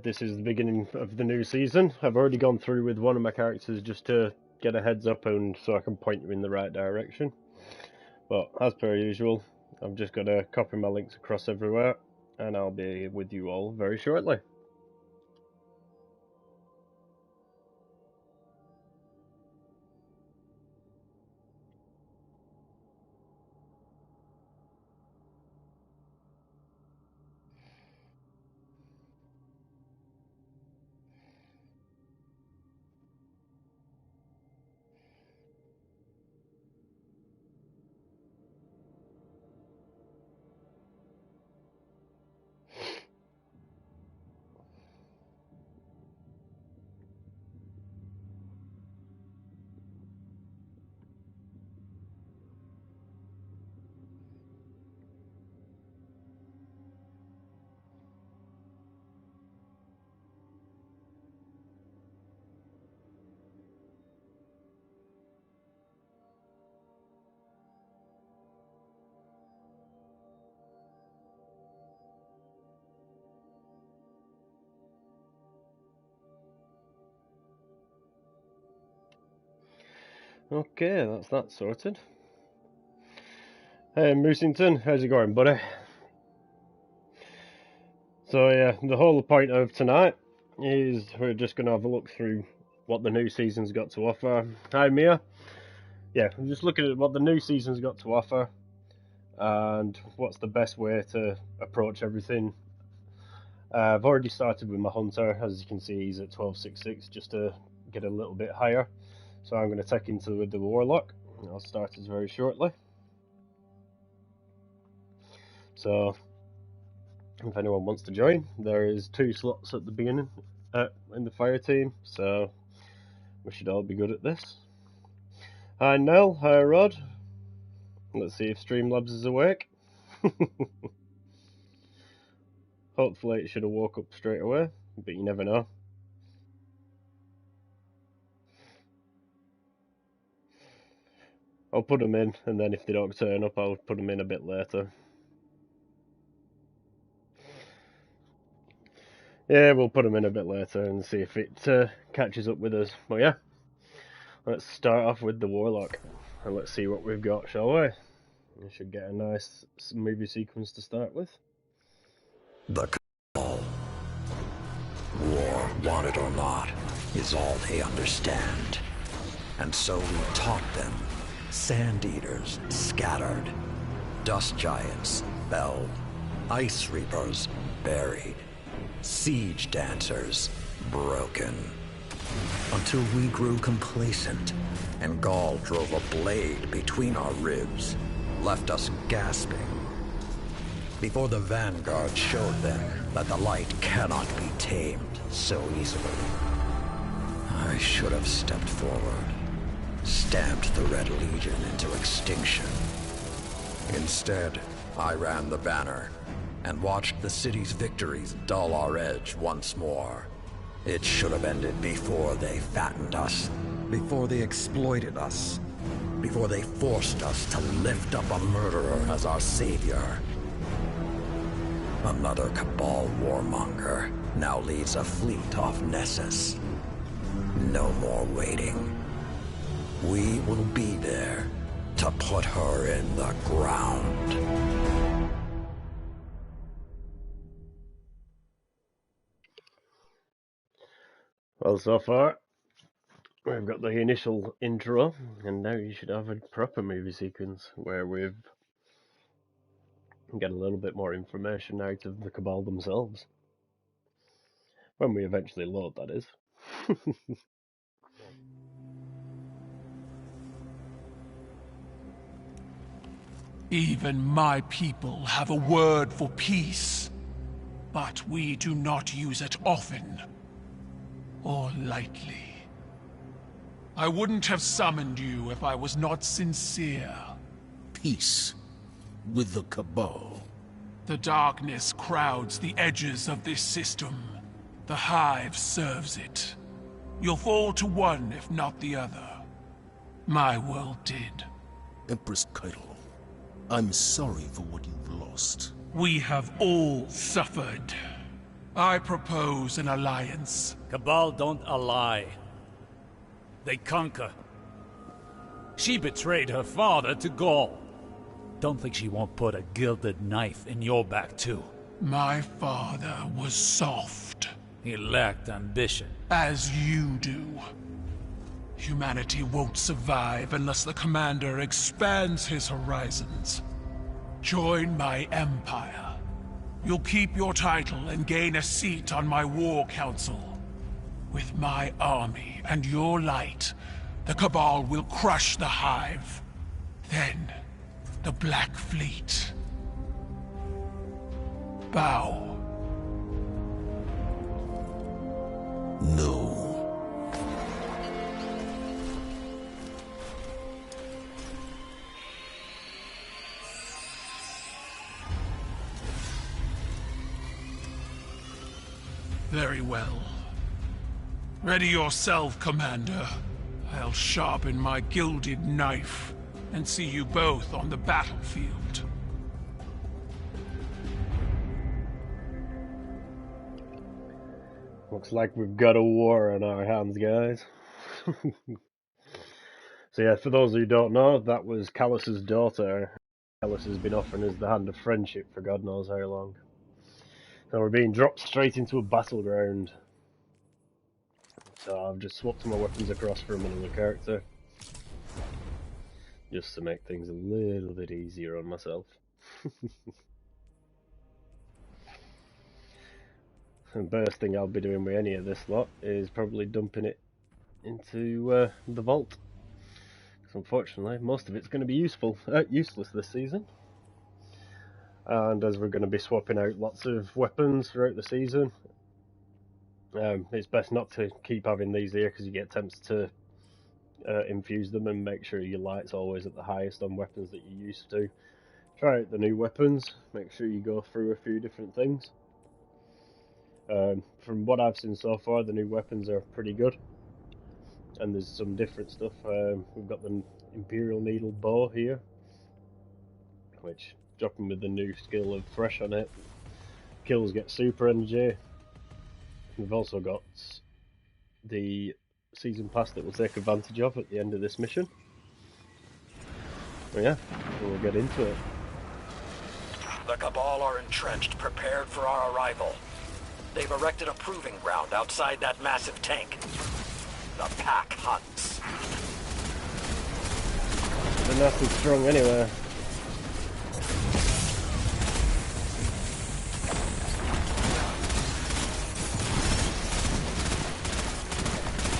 This is the beginning of the new season. I've already gone through with one of my characters just to get a heads up and so I can point you in the right direction. But as per usual, I've just got to copy my links across everywhere, and I'll be with you all very shortly. Okay, that's that sorted. Hey, Moosington, how's it going, buddy? So yeah, the whole point of tonight is we're just going to have a look through what the new season's got to offer. Hi, Mia. Yeah, I'm just looking at what the new season's got to offer and what's the best way to approach everything. I've already started with my hunter. As you can see, he's at 1266 just to get a little bit higher. So I'm going to take into with the warlock. I'll start it very shortly. So if anyone wants to join, there is 2 slots at the beginning in the fire team, so we should all be good at this. Hi Nell, hi Rod. Let's see if Streamlabs is awake. Hopefully it should have woke up straight away, but you never know. I'll put them in, and then if they don't turn up, I'll put them in a bit later. Yeah, we'll put them in a bit later and see if it catches up with us. But yeah, let's start off with the warlock, and let's see what we've got, shall we? We should get a nice movie sequence to start with. The Cabal, war, want it or not, is all they understand. And so we taught them. Sand Eaters scattered. Dust Giants fell. Ice Reapers buried. Siege Dancers broken. Until we grew complacent, and Gaul drove a blade between our ribs, left us gasping. Before the Vanguard showed them that the light cannot be tamed so easily. I should have stepped forward, stamped the Red Legion into extinction. Instead, I ran the banner and watched the city's victories dull our edge once more. It should have ended before they fattened us, before they exploited us, before they forced us to lift up a murderer as our savior. Another Cabal warmonger now leads a fleet off Nessus. No more waiting. We will be there to put her in the ground. Well, so far, we've got the initial intro, and now you should have a proper movie sequence where we've got a little bit more information out of the Cabal themselves. When we eventually load, that is. Even my people have a word for peace, but we do not use it often or lightly. I wouldn't have summoned you if I was not sincere. Peace with the Cabal. The darkness crowds the edges of this system. The Hive serves it. You'll fall to one, if not the other. My world did. Empress Keitel, I'm sorry for what you've lost. We have all suffered. I propose an alliance. Cabal don't ally. They conquer. She betrayed her father to Gaul. Don't think she won't put a gilded knife in your back, too. My father was soft. He lacked ambition. As you do. Humanity won't survive unless the Commander expands his horizons. Join my empire. You'll keep your title and gain a seat on my war council. With my army and your light, the Cabal will crush the Hive. Then, the Black Fleet. Bow. No. Very well. Ready yourself, Commander. I'll sharpen my gilded knife and see you both on the battlefield. Looks like we've got a war on our hands, guys. So yeah, for those who don't know, that was Callus's daughter. Callus has been offering us the hand of friendship for God knows how long. So we're being dropped straight into a battleground. So I've just swapped my weapons across from another character. Just to make things a little bit easier on myself. The first thing I'll be doing with any of this lot is probably dumping it into the vault. Because unfortunately, most of it's going to be useless this season. And as we're going to be swapping out lots of weapons throughout the season, it's best not to keep having these here because you get tempted to infuse them, and make sure your light's always at the highest on weapons that you're used to. Try out the new weapons, make sure you go through a few different things. From what I've seen so far, the new weapons are pretty good, and there's some different stuff. We've got the Imperial Needle Bow here, which, dropping with the new skill of Fresh on it, kills get super energy. We've also got the season pass that we'll take advantage of at the end of this mission. But yeah, we'll get into it. The Cabal are entrenched, prepared for our arrival. They've erected a proving ground outside that massive tank. The pack hunts. They're nasty strong anyway.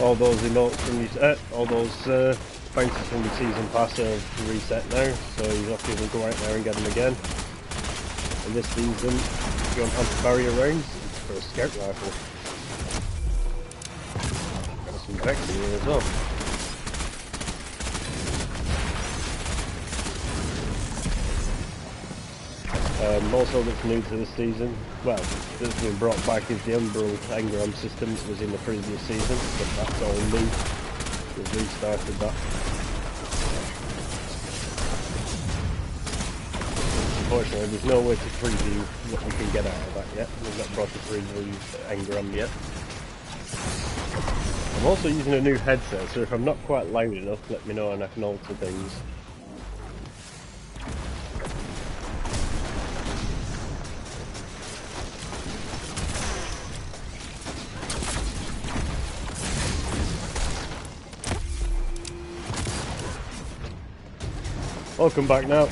All those emotes from all those bounces from the season pass are reset now, so you have to even go out there and get them again. And this season, if you want anti-barrier rounds, it's for a scout rifle. Got some Vex in here as well. Also that's new to this season, well, that's been brought back is the Umbral engram system that was in the previous season, but that's all new. We've restarted that. Unfortunately, there's no way to preview what we can get out of that yet. We've not brought the preview engram yet. I'm also using a new headset, so if I'm not quite loud enough, let me know and I can alter things. Welcome back now.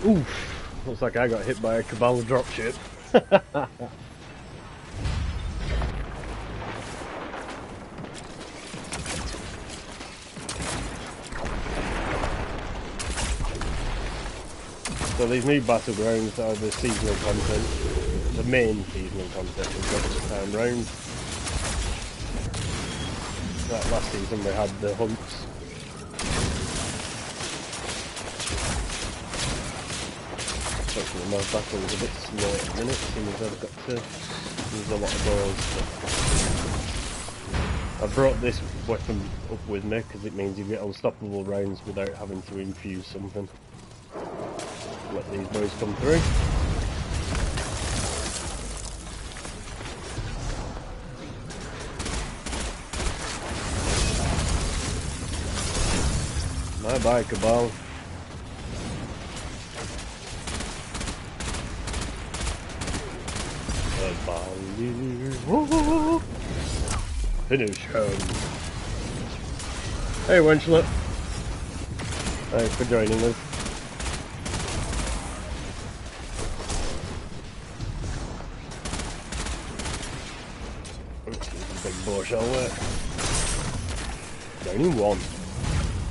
Oof, looks like I got hit by a Cabal dropship. So these new battlegrounds are the seasonal content, the main seasonal content we've got this time round. That last season we had the hunts. Actually, my battle was a bit slow at the minute, seeing as I've got to use a lot of balls. I brought this weapon up with me because it means you get unstoppable rounds without having to infuse something. Let these boys come through. Bye bye, Cabal. Cabal. Finish him. Hey, Wenchlet. Thanks for joining us. Big boar shall work. Down in one.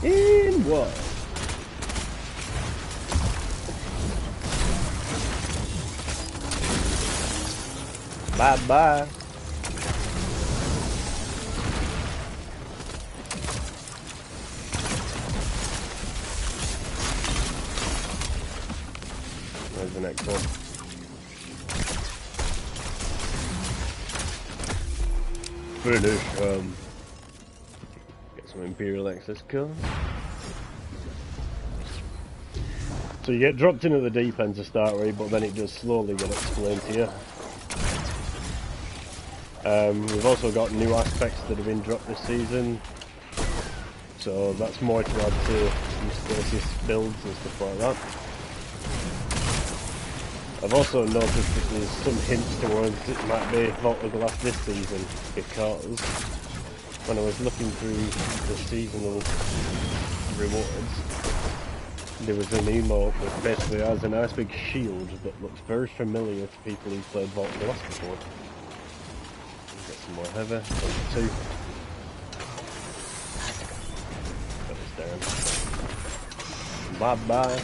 In one. Bye bye. Where's the next one? Finish. Get some Imperial access cards. So you get dropped in at the deep end to start with, but then it does slowly get explained to you. We've also got new aspects that have been dropped this season, so that's more to add to some stasis builds and stuff like that. I've also noticed that there's some hints towards it might be Vault of Glass this season, because when I was looking through the seasonal rewards, there was an emote that basically has a nice big shield that looks very familiar to people who've played Vault of Glass before. Get some more heather, 22. Put this down. Bye bye.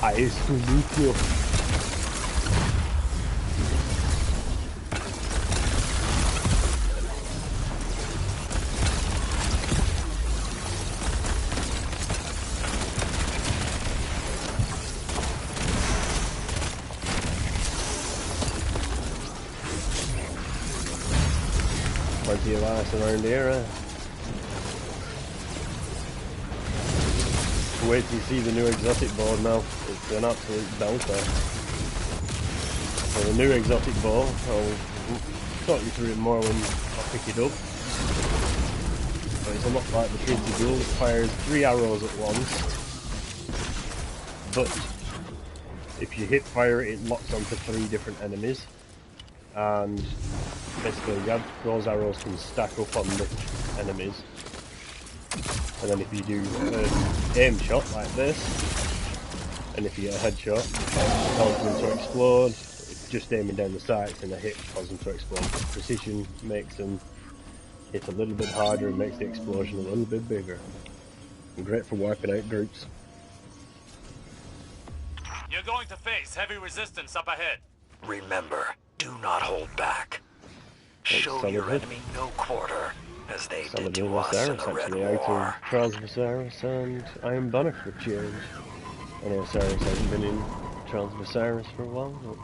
Nice to meet you. Plenty of ice around here, eh? Wait till you see the new exotic board now. It's an absolute belter. So the new exotic board, I'll talk you through it more when I pick it up. So it's a lot like the Trinity Duel. It fires 3 arrows at once, but if you hit fire it locks onto 3 different enemies, and basically those arrows can stack up on the enemies. And then if you do an aim shot like this, and if you get a headshot, it causes them to explode. It's just aiming down the sights and a hit causes them to explode. But precision makes them hit a little bit harder and makes the explosion a little bit bigger. And great for wiping out groups. You're going to face heavy resistance up ahead. Remember, do not hold back. Show your enemy no quarter, as they did to us in the Red War. Trials of Osiris and Iron Banner for change. I know Osiris hasn't been in Trials of Osiris for a while, but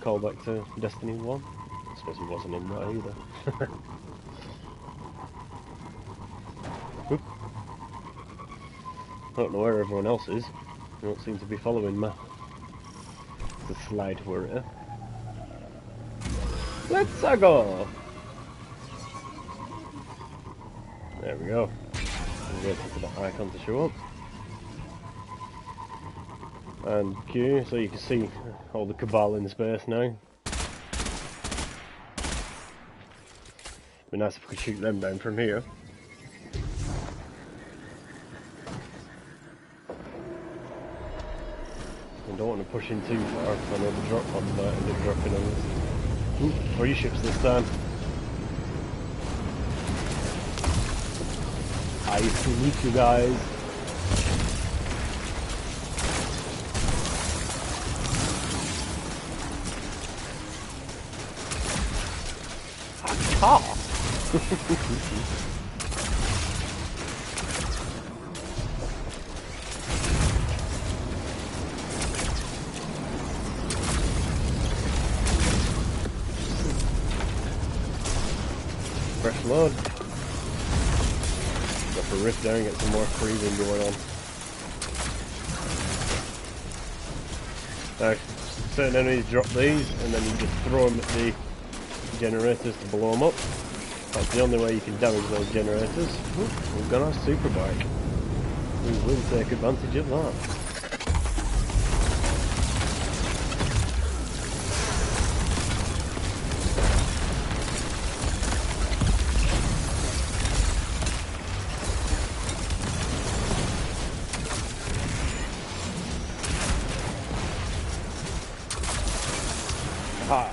call back to Destiny 1. I suppose he wasn't in that either. Oop. I don't know where everyone else is. They don't seem to be following me. The slide warrior. Let's go! There we go. I'm waiting for that icon to show up. And Q, so you can see all the Cabal in space now. Be nice if we could shoot them down from here. I don't want to push in too far, I know the drop pods might end up dropping on us. Ooh, 3 ships this time. Nice to meet you guys. Ah! Fresh load. Go for Rift there and get some more freezing going on. Now, certain enemies drop these, and then you just throw them at the generators to blow them up. That's the only way you can damage those generators. Ooh, we've got our super bike. We will take advantage of that. Ah.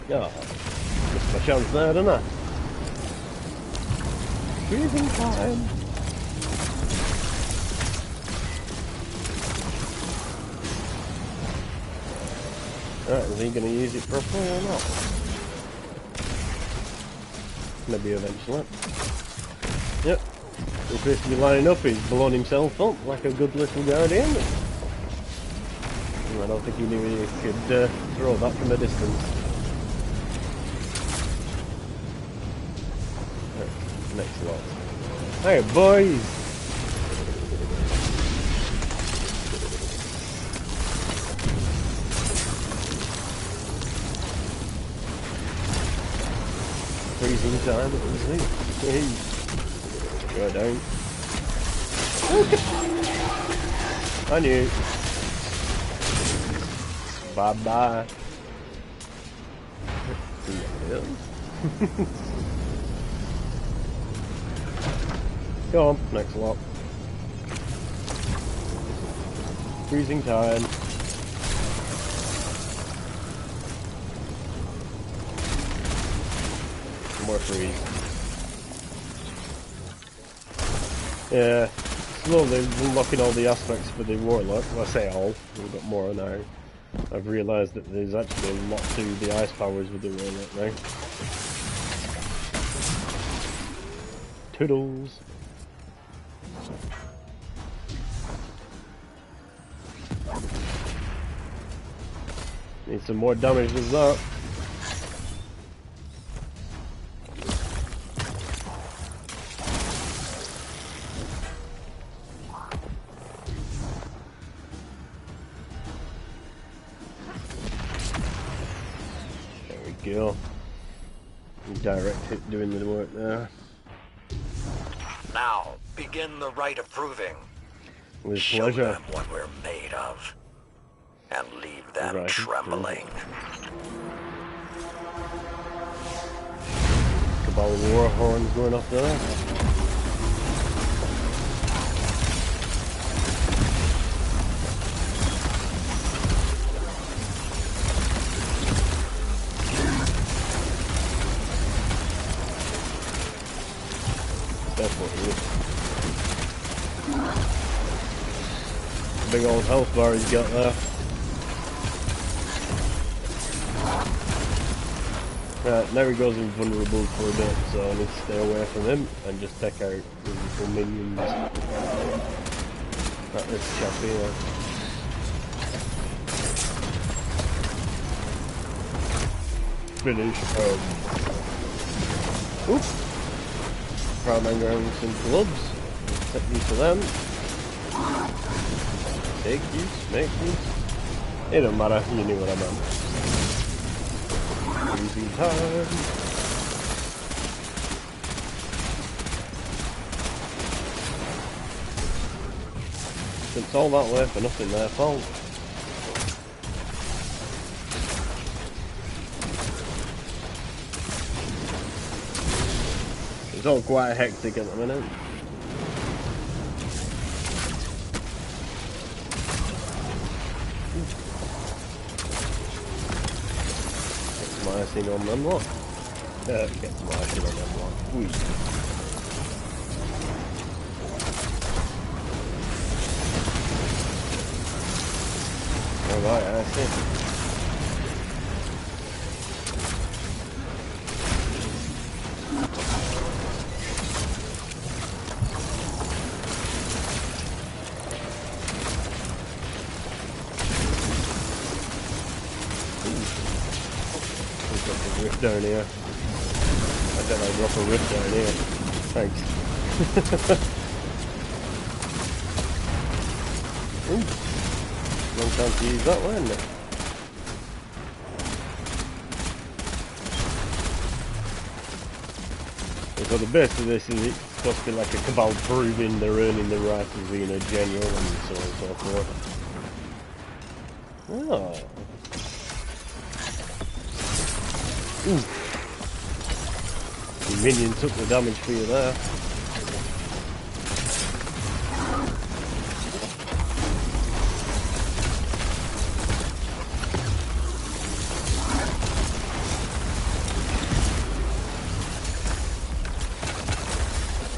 Yeah, missed my chance there, didn't I? Freezing time. Alright, is he gonna use it properly or not? Maybe eventually. Yep. He's basically lining up, he's blown himself up like a good little guardian. I don't think he knew he could throw that from a distance. Right, next lot. Hey boys! Freezing time, it was me. Hey. Go down. I knew. Bye bye. Go on, next lot. Freezing time. More freeze. Yeah, slowly unlocking all the aspects for the warlock. Well, I say all, we've got more now. I've realised that there's actually a lot to the ice powers with the warlock now. Toodles! Need some more damage with that. Go. Direct hit doing the work there. Now, begin the rite of proving. With Show pleasure. them what we're made of. And leave them Right. trembling. Cabal war horns going off there. Big old health bar he's got there. Right, now he goes invulnerable for a bit, so I need to stay away from him and just take out his little minions. That is chap here. Finish him. Oop! Prime anger and some gloves. Take use of them. Take use, make use. It don't matter, you knew what I meant. Easy time. It's all that way for nothing, their fault. It's all quite hectic at the minute. Icing on them lot. Get some icing on them lot. Whee. Alright, I see. Rift down here. I said I'd drop a rift down here. Thanks. Ooh. Long time to use that one, isn't it? So the base of this is it's supposed to be like a Cabal proving they're earning the right of being a general and so on and so forth. Oh. Ooh. The minion took the damage for you there.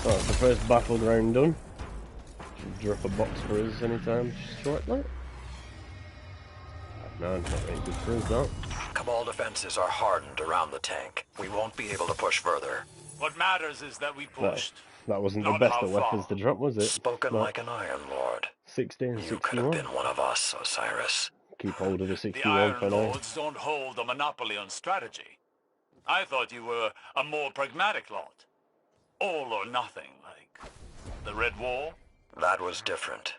Alright, the first battleground done. Should drop a box for us anytime shortly. No, it's not very good for us, that. Cabal defenses are hardened around the tank. We won't be able to push further. What matters is that we pushed. That wasn't the Not best how of weapons far. to drop, was it? Spoken No. like an Iron Lord. 16, You 61. could have been one of us, Osiris. Keep hold of the The 61 for Iron now. Lords don't hold a monopoly on strategy. I thought you were a more pragmatic lot. All or nothing, like the Red Wall. That was different.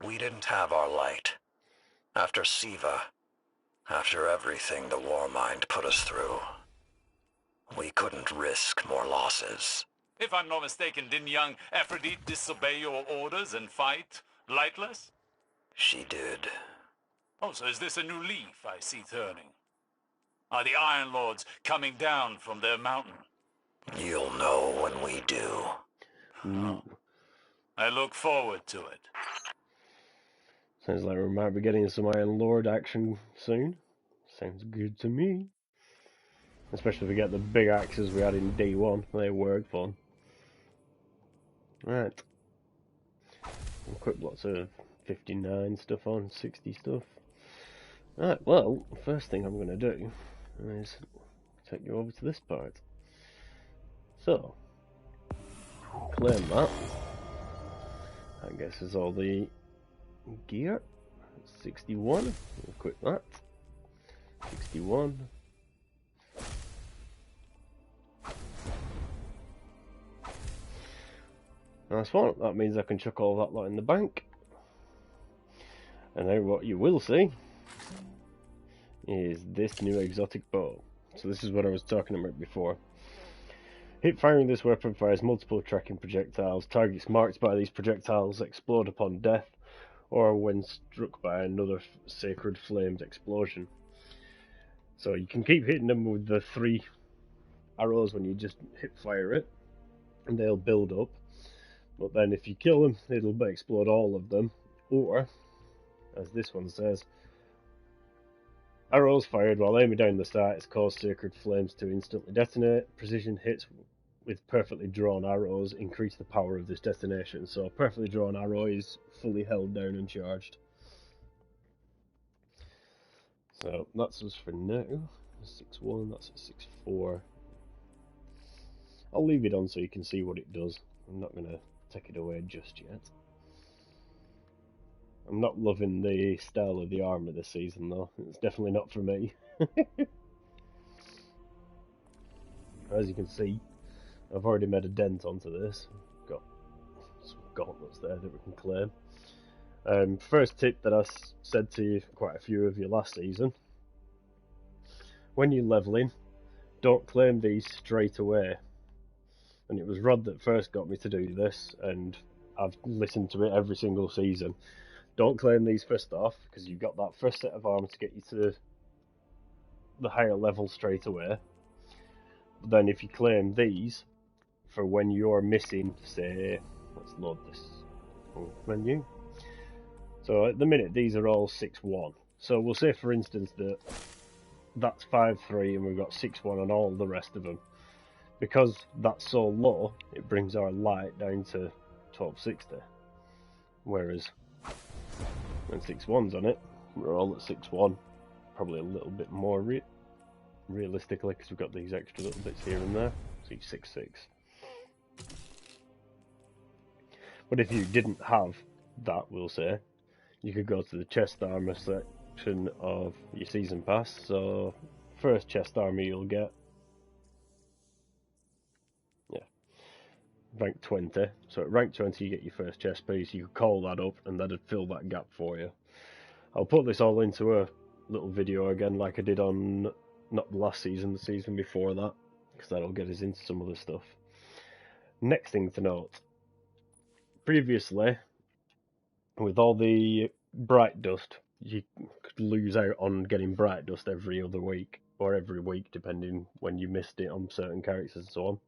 We didn't have our light. After Siva, after everything the Warmind put us through, we couldn't risk more losses. If I'm not mistaken, didn't young Aphrodite disobey your orders and fight lightless? She did. Oh, so is this a new leaf I see turning? Are the Iron Lords coming down from their mountain? You'll know when we do. I look forward to it. Sounds like we might be getting some Iron Lord action soon. Sounds good to me. Especially if we get the big axes we had in D1. They were fun. Right. Equip lots of 59 stuff on, 60 stuff. Right, well, first thing I'm going to do is take you over to this part. So, claim that. I guess is all the gear. 61. Equip that. 61. Nice one. That means I can chuck all that lot in the bank. And now what you will see is this new exotic bow. So this is what I was talking about before. Hip firing this weapon fires multiple tracking projectiles. Targets marked by these projectiles explode upon death or when struck by another sacred flamed explosion. So you can keep hitting them with the 3 arrows when you just hip fire it, and they'll build up. But then if you kill them, it'll explode all of them. Or, as this one says, arrows fired while aiming down the sights cause sacred flames to instantly detonate. Precision hits with perfectly drawn arrows increase the power of this detonation. So a perfectly drawn arrow is fully held down and charged. So that's us for now. 6-1, that's a 6-4. I'll leave it on so you can see what it does. I'm not going to take it away just yet. I'm not loving the style of the armour this season though. It's definitely not for me. As you can see, I've already made a dent onto this. Got some gauntlets there that we can claim. First tip that I said to you, quite a few of you last season. When you're leveling, don't claim these straight away. And it was Rod that first got me to do this, and I've listened to it every single season. Don't claim these first off, because you've got that first set of armor to get you to the higher level straight away. But then if you claim these, for when you're missing, say, let's load this menu. So at the minute, these are all 6-1. So we'll say, for instance, that that's 5-3, and we've got 6-1 on all the rest of them. Because that's so low, it brings our light down to 1260. Whereas when 6-1's on it, we're all at 6-1. Probably a little bit more realistically, because we've got these extra little bits here and there. So 6-6. But if you didn't have that, we'll say, you could go to the chest armor section of your season pass. So first chest armor you'll get, rank 20. So at rank 20 you get your first chest piece, you could call that up and that'd fill that gap for you. I'll put this all into a little video again like I did on, not the last season, the season before that, because that'll get us into some other stuff. Next thing to note, previously, with all the bright dust, you could lose out on getting bright dust every other week, or every week, depending when you missed it on certain characters and so on.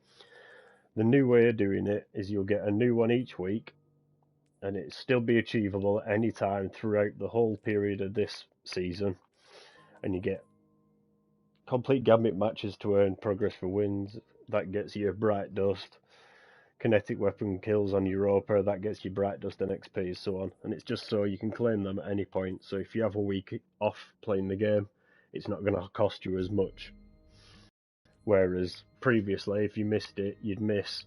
The new way of doing it is you'll get a new one each week, and it'll still be achievable at any time throughout the whole period of this season, and you get complete gambit matches to earn progress for wins. That gets you bright dust. Kinetic weapon kills on Europa, that gets you bright dust and XP, so on. And it's just so you can claim them at any point. So if you have a week off playing the game, it's not going to cost you as much. Whereas previously, if you missed it, you'd miss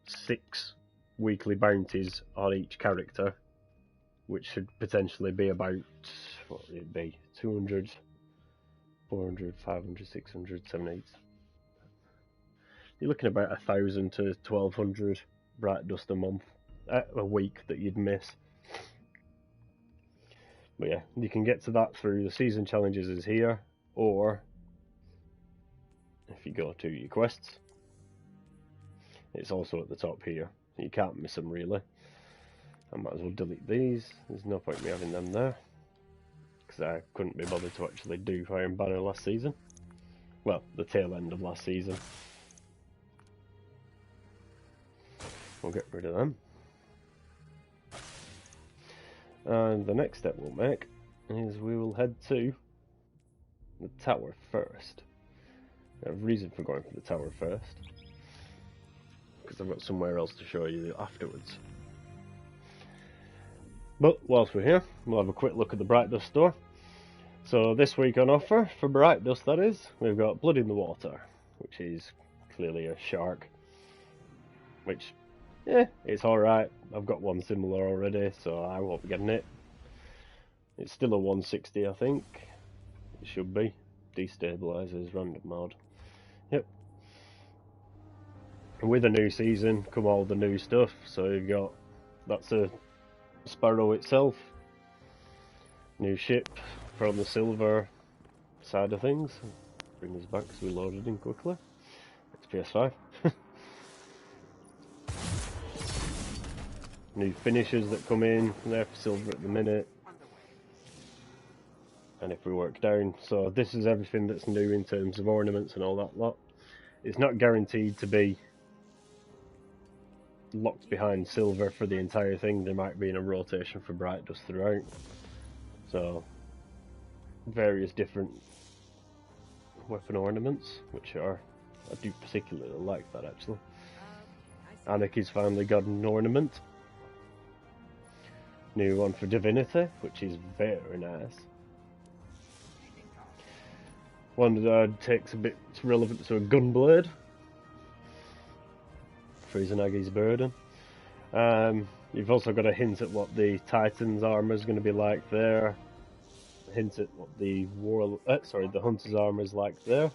6 weekly bounties on each character, which should potentially be about, what would it be, 200, 400, 500, 600, 700. You're looking at about 1,000 to 1,200 bright dust a month, a week that you'd miss. But yeah, you can get to that through the season challenges is here, or if you go to your quests, it's also at the top here. You can't miss them really. I might as well delete these. There's no point in me having them there, because I couldn't be bothered to actually do Iron Banner last season. Well, the tail end of last season. We'll get rid of them. And the next step we'll make is we will head to the tower first. I have a reason for going for the tower first, because I've got somewhere else to show you afterwards. But whilst we're here, we'll have a quick look at the Bright Dust store. So this week on offer, for Bright Dust that is, we've got Blood in the Water, which is clearly a shark, which, yeah, it's alright. I've got one similar already, so I won't be getting it. It's still a 160, I think. It should be. Destabilizers, random mod. Yep. And with a new season come all the new stuff. So you've got, that's a Sparrow itself. New ship from the silver side of things. Bring this back because we loaded in quickly. It's PS5. New finishes that come in, they're for silver at the minute. And if we work down, so this is everything that's new in terms of ornaments and all that lot. It's not guaranteed to be locked behind silver for the entire thing. There might be in a rotation for Bright Dust throughout. So, various different weapon ornaments, which are, I do particularly like that actually. Anarchy's finally got an ornament. New one for Divinity, which is very nice. One that takes a bit relevant to a Gunblade for Izanagi's Burden. You've also got a hint at what the Titan's armor is going to be like there. A hint at what the the Hunter's armor is like there.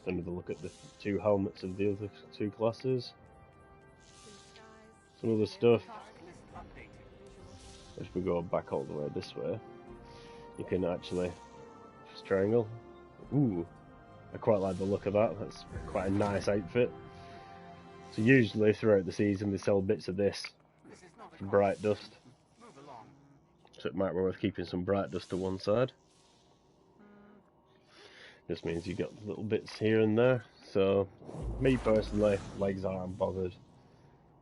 Another look at the 2 helmets of the other 2 classes. Some other stuff. If we go back all the way this way, you can actually just triangle. Ooh, I quite like the look of that. That's quite a nice outfit. So usually throughout the season they sell bits of this for Bright Dust. So it might be worth keeping some Bright Dust to one side. Just means you got little bits here and there. So me personally, legs aren't bothered.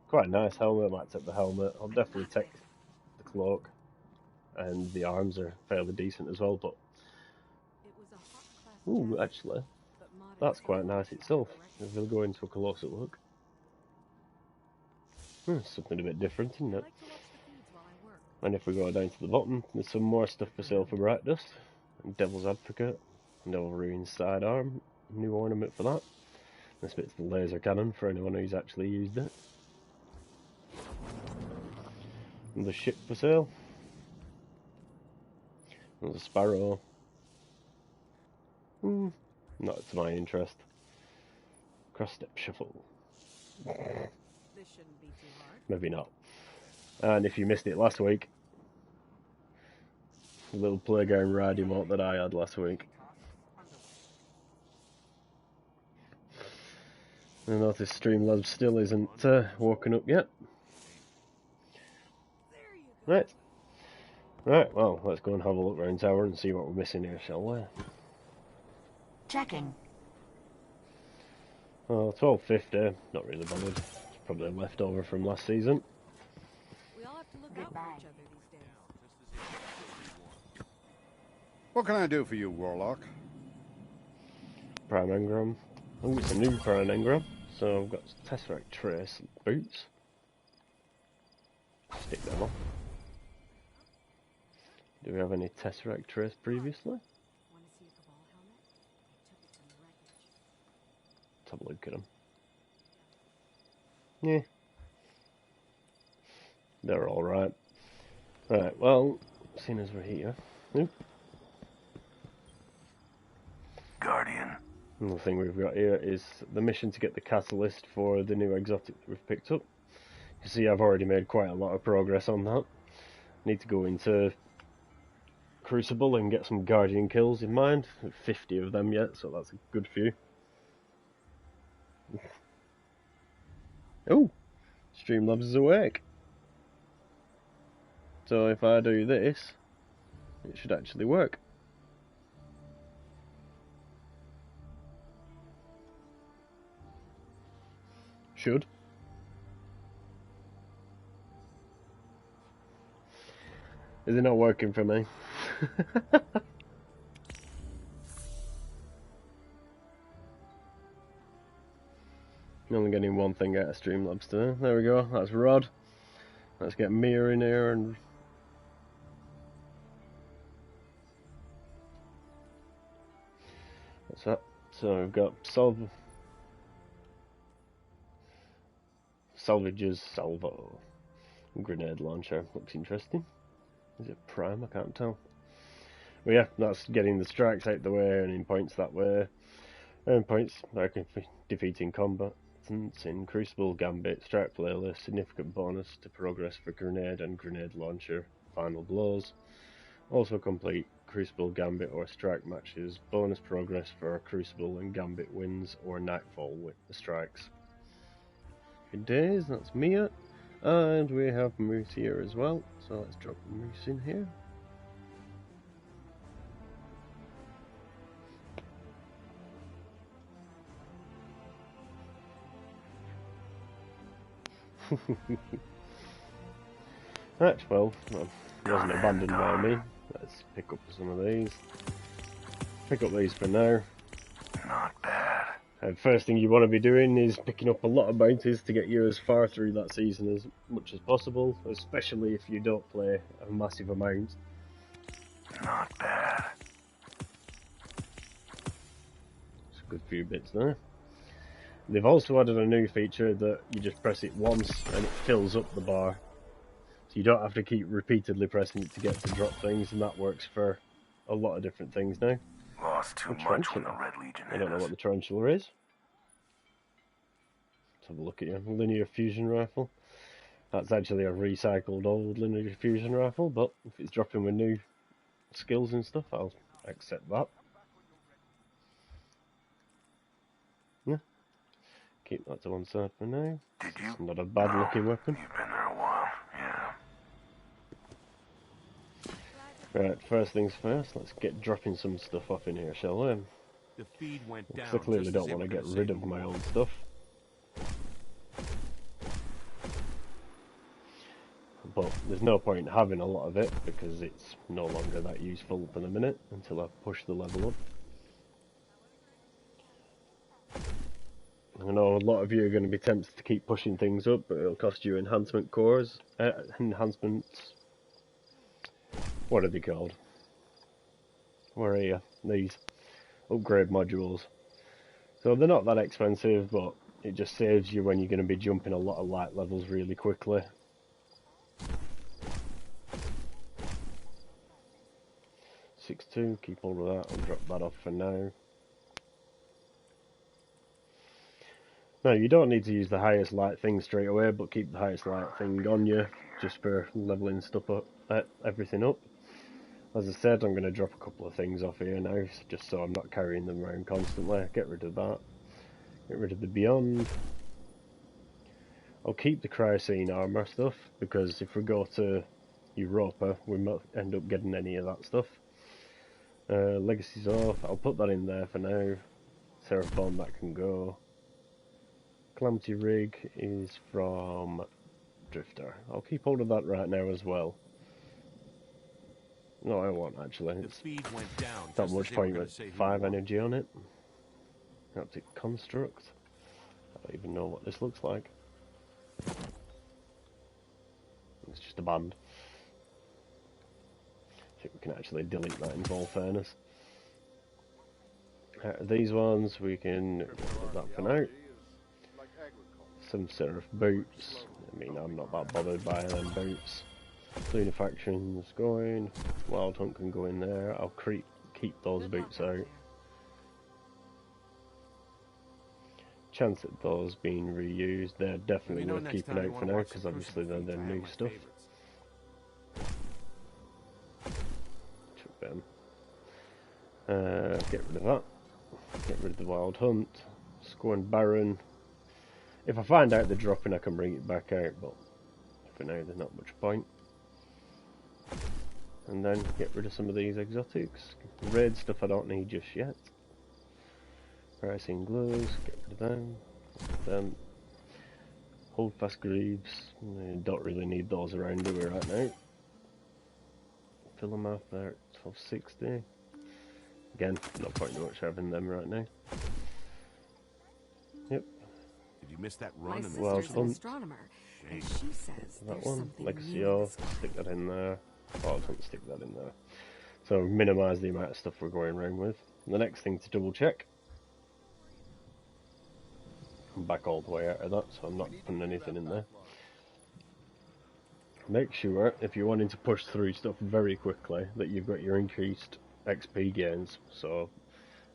Quite a nice helmet. I might take the helmet. I'll definitely take the cloak, and the arms are fairly decent as well. But ooh, actually, that's quite nice itself. If we'll go into a closer look, something a bit different, isn't it? And if we go down to the bottom, there's some more stuff for sale for Bright Dust. Devil's Advocate, Novarune's sidearm, new ornament for that. This bit's the laser cannon for anyone who's actually used it. Another ship for sale. There's a Sparrow. Not to my interest. Cross-step shuffle. This shouldn't be too hard. Maybe not. And if you missed it last week, the little playground ride emote that I had last week. I notice Streamlabs still isn't woken up yet. Right. Right, well, let's go and have a look around tower and see what we're missing here, shall we? Checking. Oh, 1250, not really bothered. It's probably a leftover from last season. We all have to look out for each other these days. What can I do for you, Warlock? Prime Engram. Oh, it's a new Prime Engram. So I've got Tesseract Trace boots. Stick them on. Do we have any Tesseract Trace previously? Want to see a Cabal helmet? They took it from the wreckage. Let's have a look at them. Yeah. They're alright. Right, well, seeing as we're here. Oop. Guardian. Another thing we've got here is the mission to get the catalyst for the new exotic that we've picked up. You see, I've already made quite a lot of progress on that. Need to go into Crucible and get some Guardian kills in mind. 50 of them yet, so that's a good few. Oh! Streamlabs is awake. So if I do this, it should actually work. Should. Is it not working for me? I'm only getting one thing out of Streamlabs today. There we go, that's Rod. Let's get Mia in here and... What's that? So we've got Salvage's Salvo. Grenade launcher. Looks interesting. Is it prime? I can't tell. But yeah, that's getting the strikes out the way, earning points that way. Earn points by defeating combatants in Crucible, Gambit, Strike Playlist, significant bonus to progress for Grenade and Grenade Launcher Final Blows. Also complete Crucible, Gambit or Strike matches, bonus progress for Crucible and Gambit wins or Nightfall with the strikes. Good days, that's Mia. And we have Moose here as well, so let's drop Moose in here. Right, well, it wasn't abandoned by me. Let's pick up some of these. Pick up these for now. Not bad. First thing you want to be doing is picking up a lot of bounties to get you as far through that season as much as possible, especially if you don't play a massive amount. Not bad. It's a good few bits there. They've also added a new feature that you just press it once and it fills up the bar. So you don't have to keep repeatedly pressing it to get to drop things, and that works for a lot of different things now. Lost too much when the Red Legion I don't know what the tarantula is. Let's have a look at your linear fusion rifle. That's actually a recycled old linear fusion rifle, but if it's dropping with new skills and stuff, I'll accept that. Yeah. Keep that to one side for now. Did you? It's not a bad looking weapon. You've been there a while, yeah. Right, first things first, let's get dropping some stuff off in here, shall we? The feed went down. I clearly don't want to get rid of my old stuff. But there's no point in having a lot of it because it's no longer that useful for the minute until I push the level up. I know a lot of you are going to be tempted to keep pushing things up, but it'll cost you enhancement cores, enhancements. What are they called? Where are you? These upgrade modules. So they're not that expensive, but it just saves you when you're going to be jumping a lot of light levels really quickly. .62, keep all of that, I'll drop that off for now. No, you don't need to use the highest light thing straight away, but keep the highest light thing on you, just for leveling stuff up, everything up. As I said, I'm going to drop a couple of things off here now, just so I'm not carrying them around constantly. Get rid of that. Get rid of the Beyond. I'll keep the Cryoscene armor stuff, because if we go to Europa, we might end up getting any of that stuff. Legacy's off. I'll put that in there for now. Seraphon, that can go. Calamity Rig is from Drifter. I'll keep hold of that right now as well. No, I won't actually. It's not much point with 5 energy on it. Optic Construct. I don't even know what this looks like. It's just a band. I think we can actually delete that in all fairness. These ones we can get rid of that for now. Some Seraph boots. I mean, I'm not that bothered by them boots. Lunafaction's going. Wild Hunt can go in there. I'll keep those boots out. Chance at those being reused. They're definitely worth keeping out for now, because obviously they're the new stuff. Chuck them. Get rid of that. Get rid of the Wild Hunt. Scorn Baron. If I find out they're dropping, I can bring it back out, but for now there's not much point. And then get rid of some of these exotics. Red stuff I don't need just yet. Pricing gloves, get rid of them. Hold fast greaves, don't really need those around do we right now. Fill them up there at 1260. Again, no point in much having them right now. Yep. Did you miss that run? My sister's an astronomer, and she says that there's one. something Legacy new in off, the sky. stick that in there. Oh, don't stick that in there. So minimise the amount of stuff we're going around with. And the next thing to double check. I'm back all the way out of that, so I'm not putting anything in there. Make sure, if you're wanting to push through stuff very quickly, that you've got your increased XP gains. So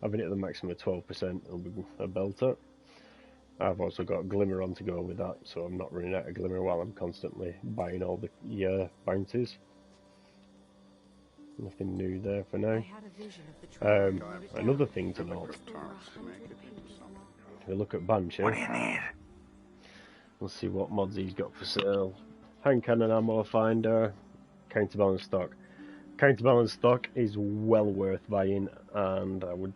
having it at the maximum of 12% will be a belter. I've also got Glimmer on to go with that, so I'm not running out of Glimmer while I'm constantly buying all the bounties. Nothing new there for now. Another thing to note. If we look at Banshee, what do you need? We'll see what mods he's got for sale. Hand cannon ammo finder, counterbalance stock. Counterbalance stock is well worth buying, and I would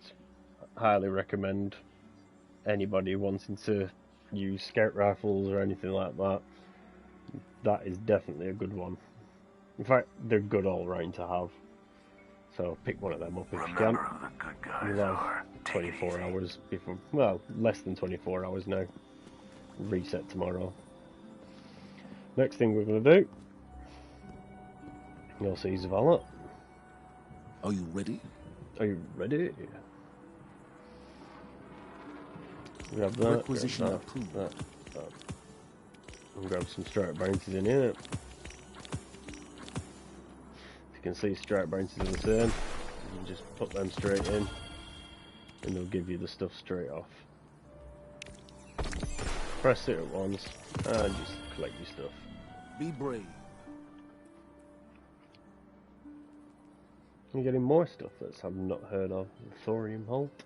highly recommend anybody wanting to use scout rifles or anything like that. That is definitely a good one. In fact, they're good all round to have. So pick one of them up if you can. You'll have 24 hours before, well, less than 24 hours now. Reset tomorrow. Next thing we're going to do, you'll see Zavala. Are you ready? Are you ready? Grab that, Requisition grab approved. that. And grab some strike bounties in here. You can see strike bounties are the same. You just put them straight in, and they'll give you the stuff straight off. Press it at once, and just collect your stuff. Be brave. You're getting more stuff that I've not heard of. Thorium Holt.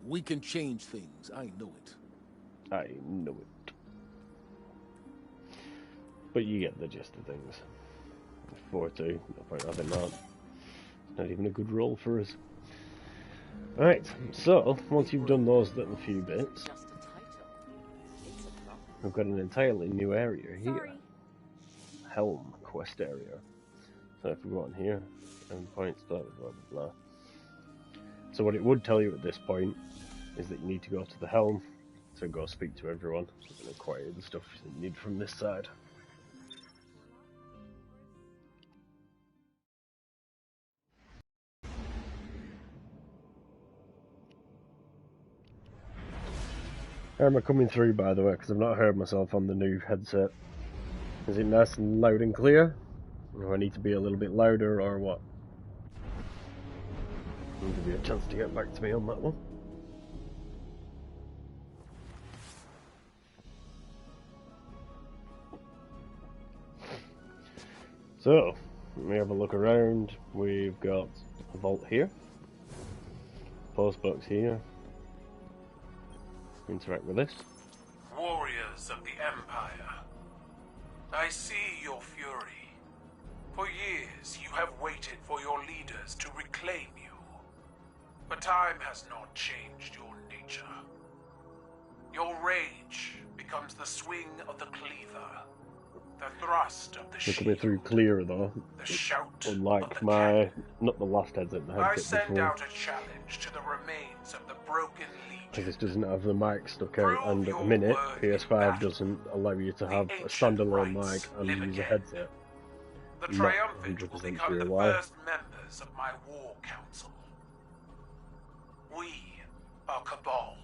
We can change things. I know it. I know it. But you get the gist of things. 4-2, no point having that. It's not even a good roll for us. Right, so once you've done those little few bits, we've got an entirely new area here. Helm quest area. So if we go on here, endpoints, blah blah blah blah. So what it would tell you at this point is that you need to go to the Helm to go speak to everyone and acquire the stuff that you need from this side. How am I coming through, by the way, because I've not heard myself on the new headset. Is it nice and loud and clear? Or do I need to be a little bit louder, or what? I'll give you a chance to get back to me on that one. So, let me have a look around. We've got a vault here, postbox here. Interact with this. Warriors of the Empire, I see your fury. For years you have waited for your leaders to reclaim you. But time has not changed your nature. Your rage becomes the swing of the cleaver, the thrust of the shield. Coming through clear though. The shout unlike of the my, cannon. not the last headset, the I headset send before. out a challenge to the remains of the broken legion. Because this doesn't have the mic stuck out, Prove and at the your minute, word PS5 in battle. doesn't allow you to have a ancient standalone mic rights and live use a again. headset. The Not triumphant will 100% become sure the why. first members of my war council. We are Cabal.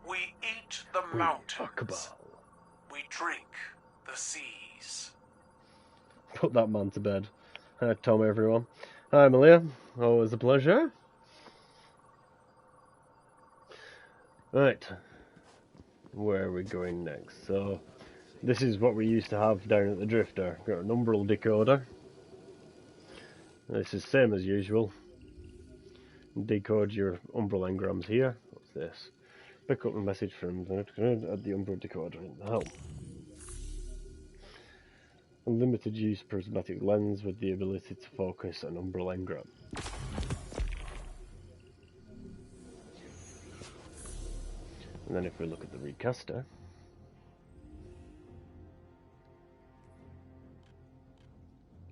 We eat the mountains. Cabal. We drink the seas. Put that man to bed. Hi Tom, everyone. Hi Malia, always a pleasure. Right, where are we going next? So, this is what we used to have down at the Drifter. Got an Umbral decoder. This is same as usual. Decode your Umbral engrams here. What's this? Pick up a message from the Umbral decoder in the helm. Unlimited use prismatic lens with the ability to focus an Umbral engram. And then if we look at the recaster,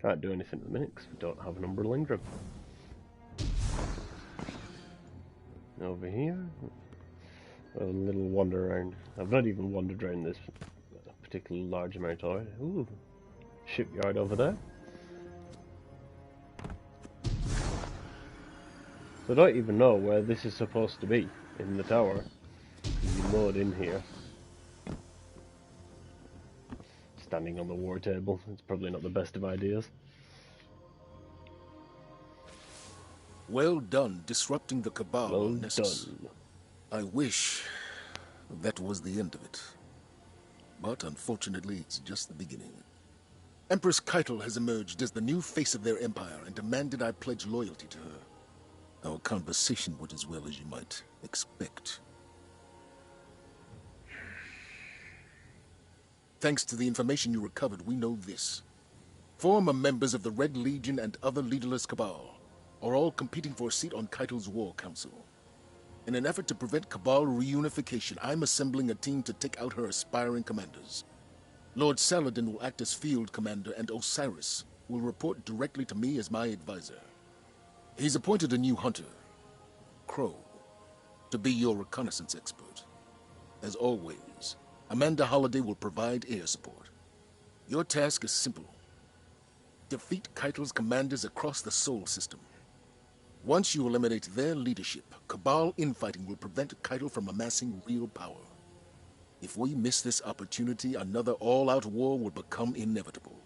can't do anything at the minute because we don't have an Umbral engram. Over here, a little wander around. I've not even wandered around this particularly large amount already. Ooh, shipyard over there. So I don't even know where this is supposed to be in the tower. You load in here. Standing on the war table, it's probably not the best of ideas. Well done, disrupting the Cabal Well on Nessus. done. I wish that was the end of it. But unfortunately, it's just the beginning. Empress Keitel has emerged as the new face of their empire and demanded I pledge loyalty to her. Our conversation went as well as you might expect. Thanks to the information you recovered, we know this. Former members of the Red Legion and other leaderless Cabal are all competing for a seat on Keitel's War Council. In an effort to prevent Cabal reunification, I'm assembling a team to take out her aspiring commanders. Lord Saladin will act as field commander, and Osiris will report directly to me as my advisor. He's appointed a new hunter, Crow, to be your reconnaissance expert. As always, Amanda Holliday will provide air support. Your task is simple. Defeat Keitel's commanders across the Sol system. Once you eliminate their leadership, Cabal infighting will prevent Keitel from amassing real power. If we miss this opportunity, another all-out war will become inevitable.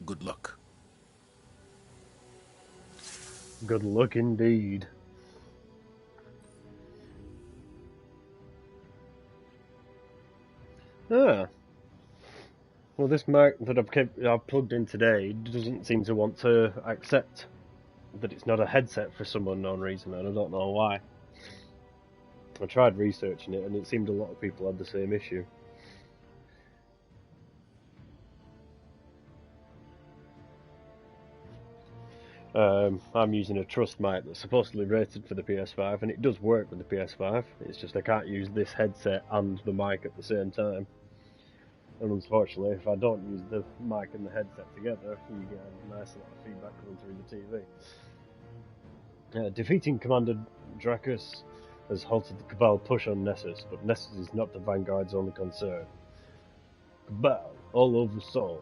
Good luck. Good luck indeed. Ah. Well, this mic that I've plugged in today doesn't seem to want to accept that it's not a headset for some unknown reason, and I don't know why. I tried researching it, and it seemed a lot of people had the same issue. I'm using a Trust mic that's supposedly rated for the PS5, and it does work with the PS5. It's just I can't use this headset and the mic at the same time. And unfortunately, if I don't use the mic and the headset together, you get a nice lot of feedback coming through the TV. Defeating Commander Dracus has halted the Cabal push on Nessus, but Nessus is not the Vanguard's only concern. Cabal, all over the Sol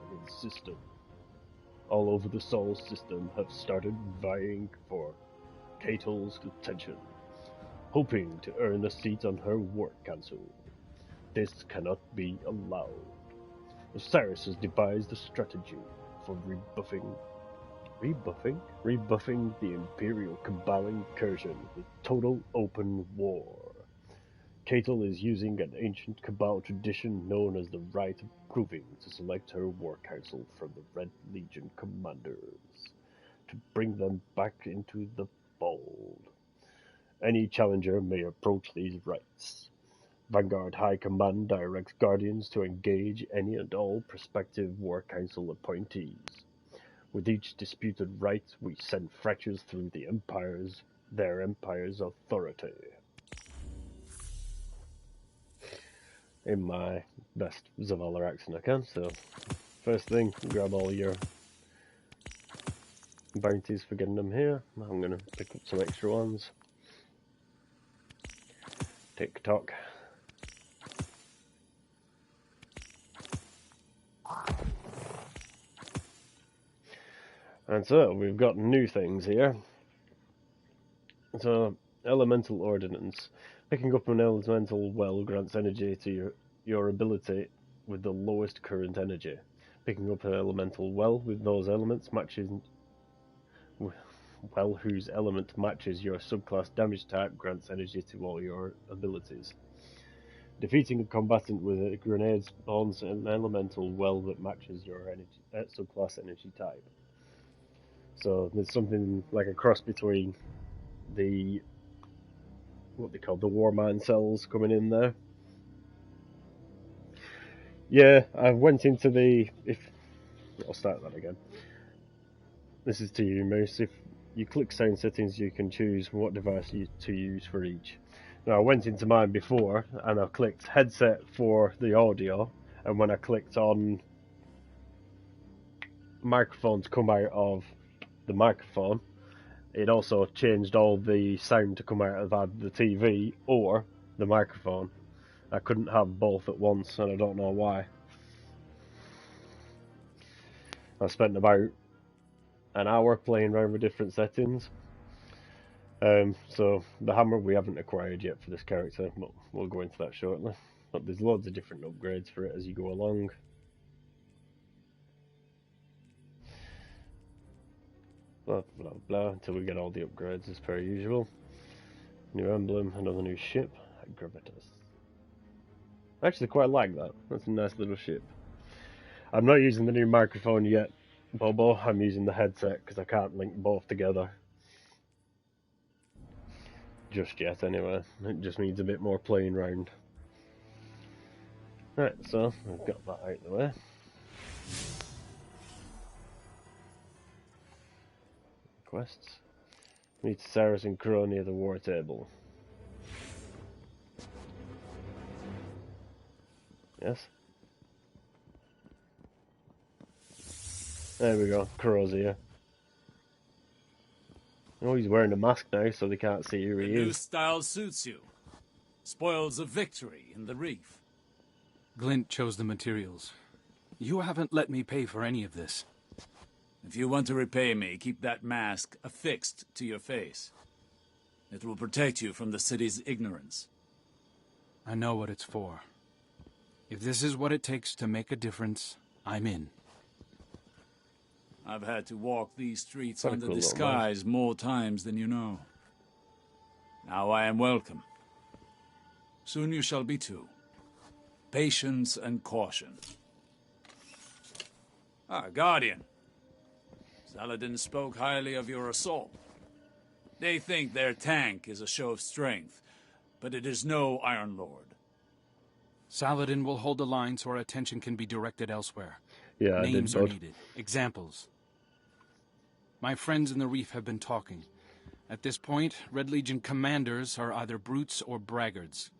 system, have started vying for Keitel's attention, hoping to earn a seat on her war council. This cannot be allowed. Osiris has devised a strategy for rebuffing Rebuffing the Imperial Cabal incursion with total open war. Caiatl is using an ancient Cabal tradition known as the Rite of Proving to select her War Council from the Red Legion commanders, to bring them back into the fold. Any challenger may approach these rites. Vanguard High Command directs Guardians to engage any and all prospective War Council appointees. With each disputed rite, we send fractures through their Empire's authority. In my best Zavala accent I can, so first thing, grab all your bounties for getting them here. I'm going to pick up some extra ones. Tick tock. And so, we've got new things here. So, Elemental Ordnance. Picking up an elemental well grants energy to your ability with the lowest current energy. Picking up an elemental well with those elements whose element matches your subclass damage type grants energy to all your abilities. Defeating a combatant with a grenade spawns an elemental well that matches your subclass energy type. So there's something like a cross between the what they call the Warmind cells coming in there. Yeah, I went into I'll start that again. This is to you, Moose. If you click sound settings, you can choose what device to use for each. Now, I went into mine before, and I clicked headset for the audio, and when I clicked on microphone to come out of the microphone, it also changed all the sound to come out of either the TV or the microphone. I couldn't have both at once, and I don't know why. I spent about an hour playing around with different settings. So the hammer we haven't acquired yet for this character, but we'll go into that shortly. But there's loads of different upgrades for it as you go along. Blah blah blah until we get all the upgrades as per usual. New emblem, another new ship, Gravitas. I actually quite like that. That's a nice little ship. I'm not using the new microphone yet, Bobo. I'm using the headset because I can't link both together. Just yet, anyway. It just needs a bit more playing round. Right, so I've got that out of the way. Quests. Meet Saracen Crow near the war table. Yes? There we go, Crow's here. Oh, he's wearing a mask now, so they can't see who he is. The new style suits you. Spoils of victory in the reef. Glint chose the materials. You haven't let me pay for any of this. If you want to repay me, keep that mask affixed to your face. It will protect you from the city's ignorance. I know what it's for. If this is what it takes to make a difference, I'm in. I've had to walk these streets under disguise more times than you know. Now I am welcome. Soon you shall be too. Patience and caution. Guardian. Saladin spoke highly of your assault. They think their tank is a show of strength, but it is no Iron Lord. Saladin will hold the line so our attention can be directed elsewhere. Yeah, names are needed. Examples. My friends in the reef have been talking. At this point, Red Legion commanders are either brutes or braggarts.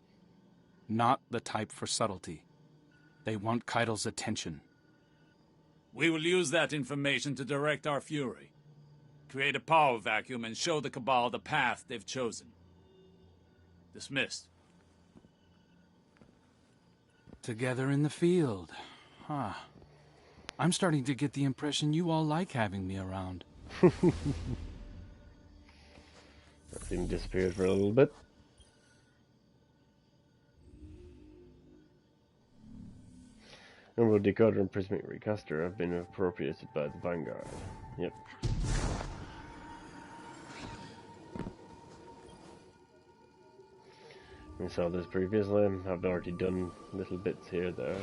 Not the type for subtlety. They want Caiatl's attention. We will use that information to direct our fury. Create a power vacuum and show the Cabal the path they've chosen. Dismissed. Together in the field. Huh. I'm starting to get the impression you all like having me around. That thing disappeared for a little bit. Emerald Decoder and Prismatic Recaster have been appropriated by the Vanguard. Yep. We saw this previously. I've already done little bits here, there.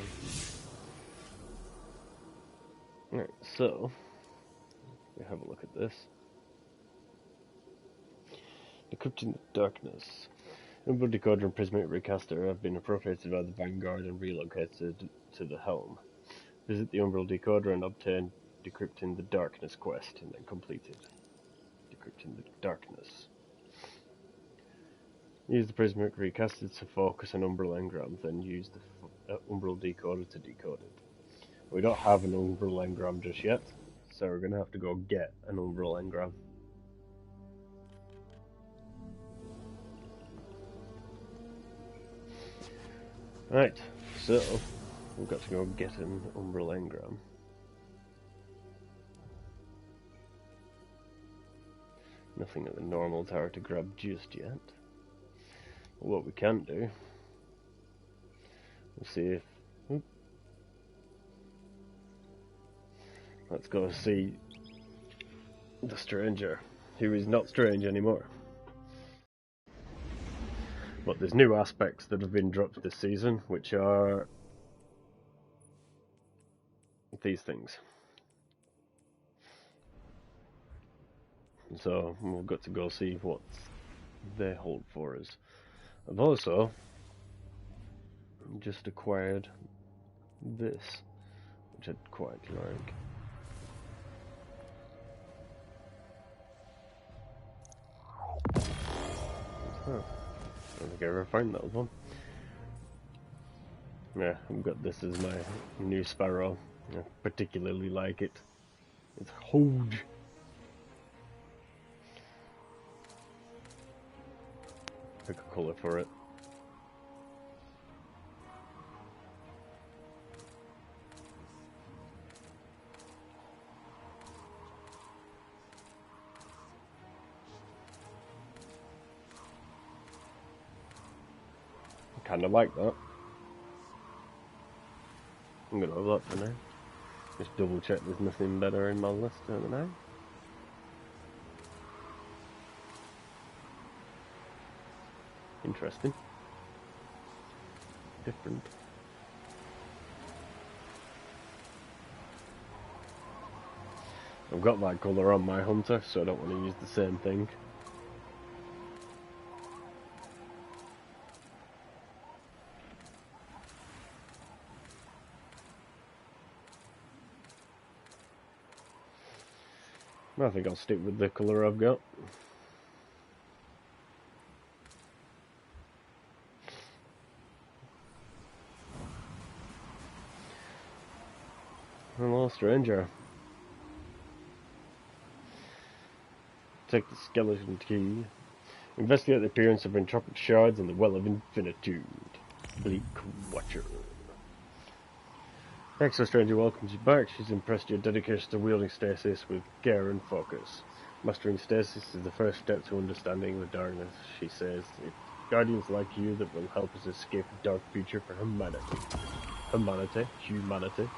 Right, so we have a look at this. Decrypting the Darkness. Umbral Decoder and Prismatic Recaster have been appropriated by the Vanguard and relocated to the Helm. Visit the Umbral Decoder and obtain Decrypting the Darkness quest, and then complete it. Decrypting the Darkness. Use the Prismatic Recaster to focus an Umbral Engram, then use the Umbral Decoder to decode it. We don't have an Umbral Engram just yet, so we're going to have to go get an Umbral Engram. Right, so we've got to go get an Umbral Engram. Nothing at the normal tower to grab just yet. But what we can do, we'll see if... Let's go see the stranger, who is not strange anymore. But there's new aspects that have been dropped this season, which are these things. So we've got to go see what they hold for us. I've also just acquired this, which I'd quite like. Huh. I don't think I ever found that one. Yeah, I've got this as my new Sparrow. I particularly like it. It's huge. Pick a colour for it. I kinda like that. I'm gonna have that for now. Just double check there's nothing better in my list over now. Interesting. Different. I've got that colour on my hunter, so I don't want to use the same thing. I think I'll stick with the colour I've got. Hello, stranger. Take the skeleton key. Investigate the appearance of entropic shards in the Well of Infinitude. Bleak Watcher. Exo Stranger welcomes you back. She's impressed your dedication to wielding stasis with care and focus. Mastering stasis is the first step to understanding the darkness, she says. It's guardians like you that will help us escape a dark future for humanity. Humanity.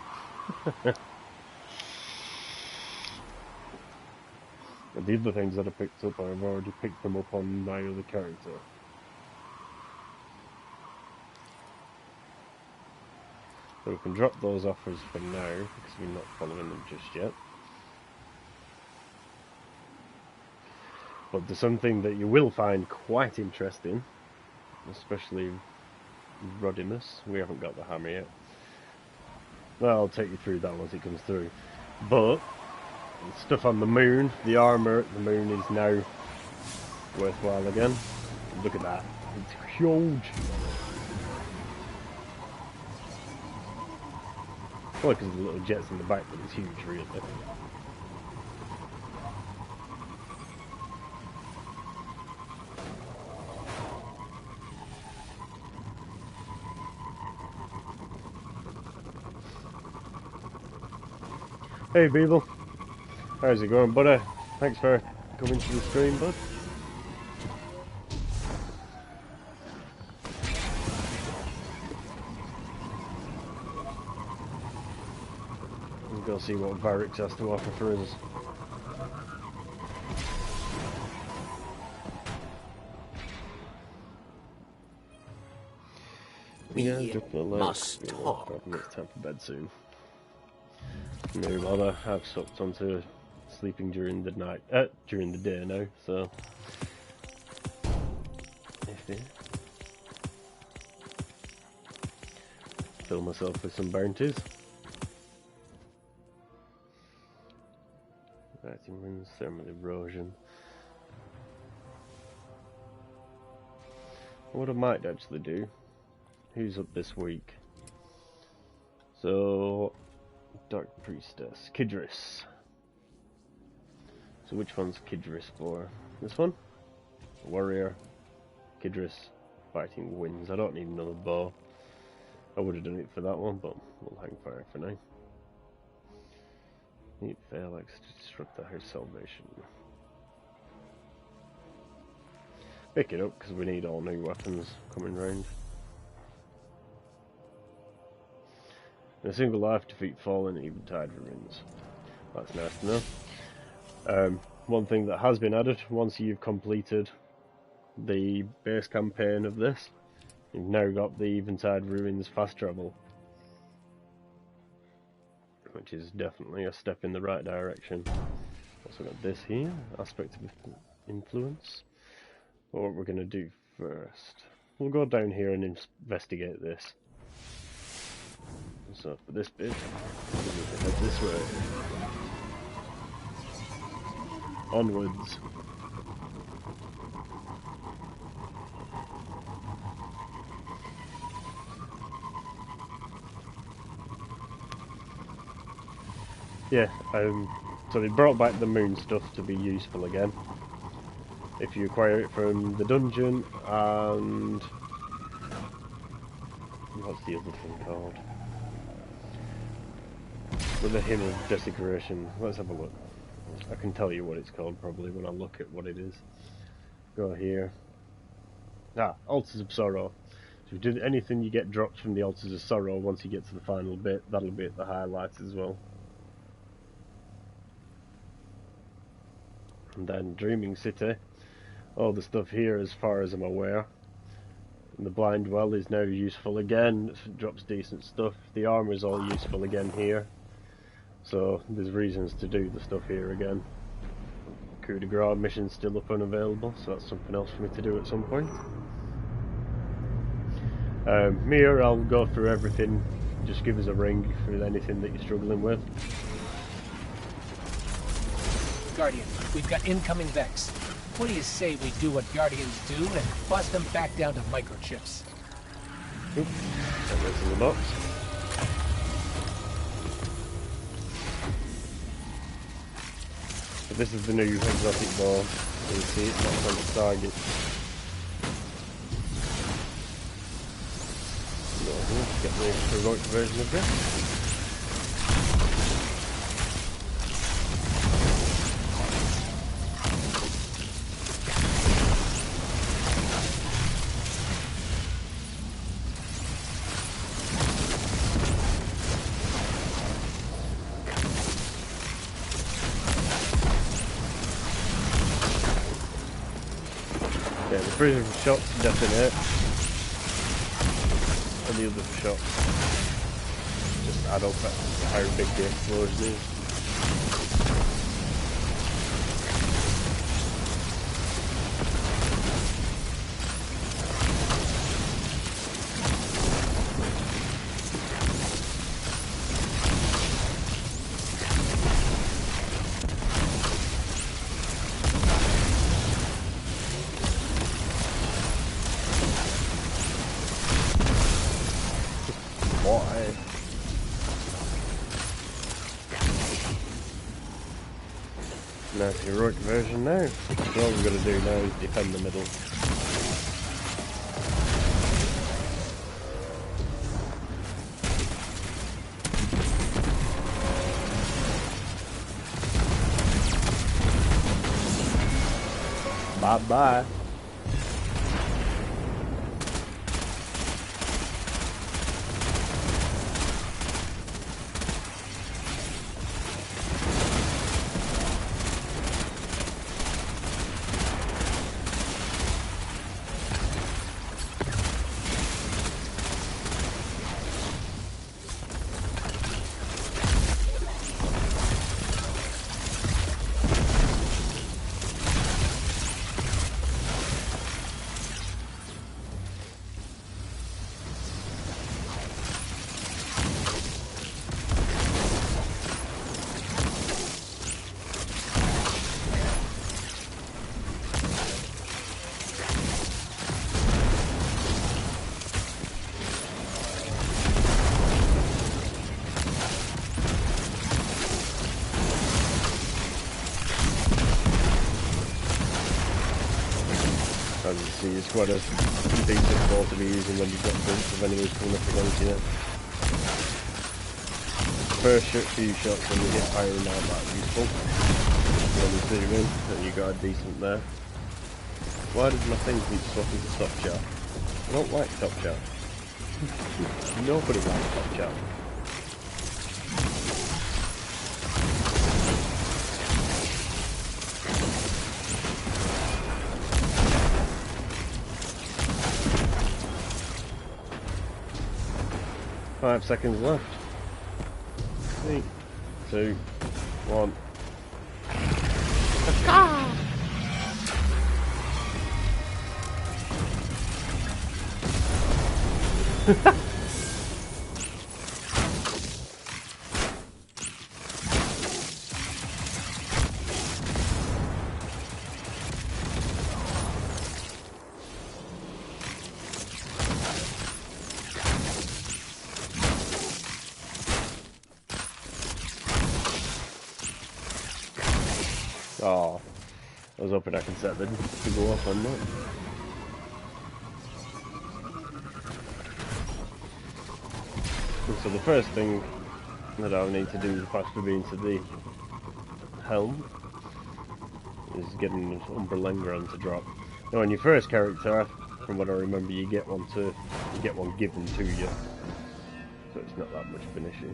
And the other things that I picked up, I've already picked them up on my other character. So we can drop those offers for now, because we're not following them just yet. But there's something that you will find quite interesting, especially Rodimus. We haven't got the hammer yet. Well, I'll take you through that once it comes through. But stuff on the moon, the armour at the moon is now worthwhile again. Look at that. It's huge. Well, because of the little jets in the back, but it's huge, really. Hey, Beeble. How's it going, buddy? Thanks for coming to the stream, bud. We'll go see what Varix has to offer for us. must talk. It's time for bed soon. No bother, I've sucked onto sleeping during the night, during the day now, so. Fill myself with some bounties. Writing runes, thermal erosion. What I might actually do. Who's up this week? So, Dark Priestess, Kidris. So which one's Kidris for? This one? Warrior, Kidris, fighting winds. I don't need another bow. I would have done it for that one, but we'll hang fire for now. Need Phalanx to disrupt the House Salvation. Pick it up because we need all new weapons coming round. In a single life, defeat fallen Eventide ruins. That's nice to know. One thing that has been added, once you've completed the base campaign of this, you've now got the Eventide ruins fast travel. Which is definitely a step in the right direction. Also got this here, aspect of influence. What we're going to do first, we'll go down here and investigate this. So for this bit, we need to head this way. Onwards. Yeah, so they brought back the moon stuff to be useful again. If you acquire it from the dungeon, and what's the other thing called? With the Hymn of Desecration. Let's have a look. I can tell you what it's called probably when I look at what it is. Go here. Altars of Sorrow. So if you do anything you get dropped from the Altars of Sorrow, once you get to the final bit, that'll be at the highlights as well. And then Dreaming City. All the stuff here, as far as I'm aware. And the Blind Well is now useful again. It drops decent stuff. The armor is all useful again here. So there's reasons to do the stuff here again. Coup de Grace mission's still up and available, so that's something else for me to do at some point. Here I'll go through everything. Just give us a ring for anything that you're struggling with. Guardian, we've got incoming Vex. What do you say we do what Guardians do and bust them back down to microchips? Oop, that goes in the box. So this is the new exotic ball. You see it, not on the target. Get the heroic version of this. Yeah, the prison shots detonate, and the other shots just add up at how big the explosion is. Nice heroic version now. So all we're going to do now is defend the middle. Bye bye. As you see, it's quite a decent ball to be using when you've got bunch of enemies coming up against you. First few shots when you hit firing out, that's useful. When you zoom in, and you got a decent there. Why does my thing keep swapping to stop chat? I don't like stop chat. Nobody likes stop chat. Five seconds left. 3, 2, 1. Oh, I was hoping I could set them to go off on that. So the first thing that I'll need to do is pass the beam to the helm is getting an Umberlengran to drop. Now on your first character, from what I remember, you get one given to you, so it's not that much of an issue.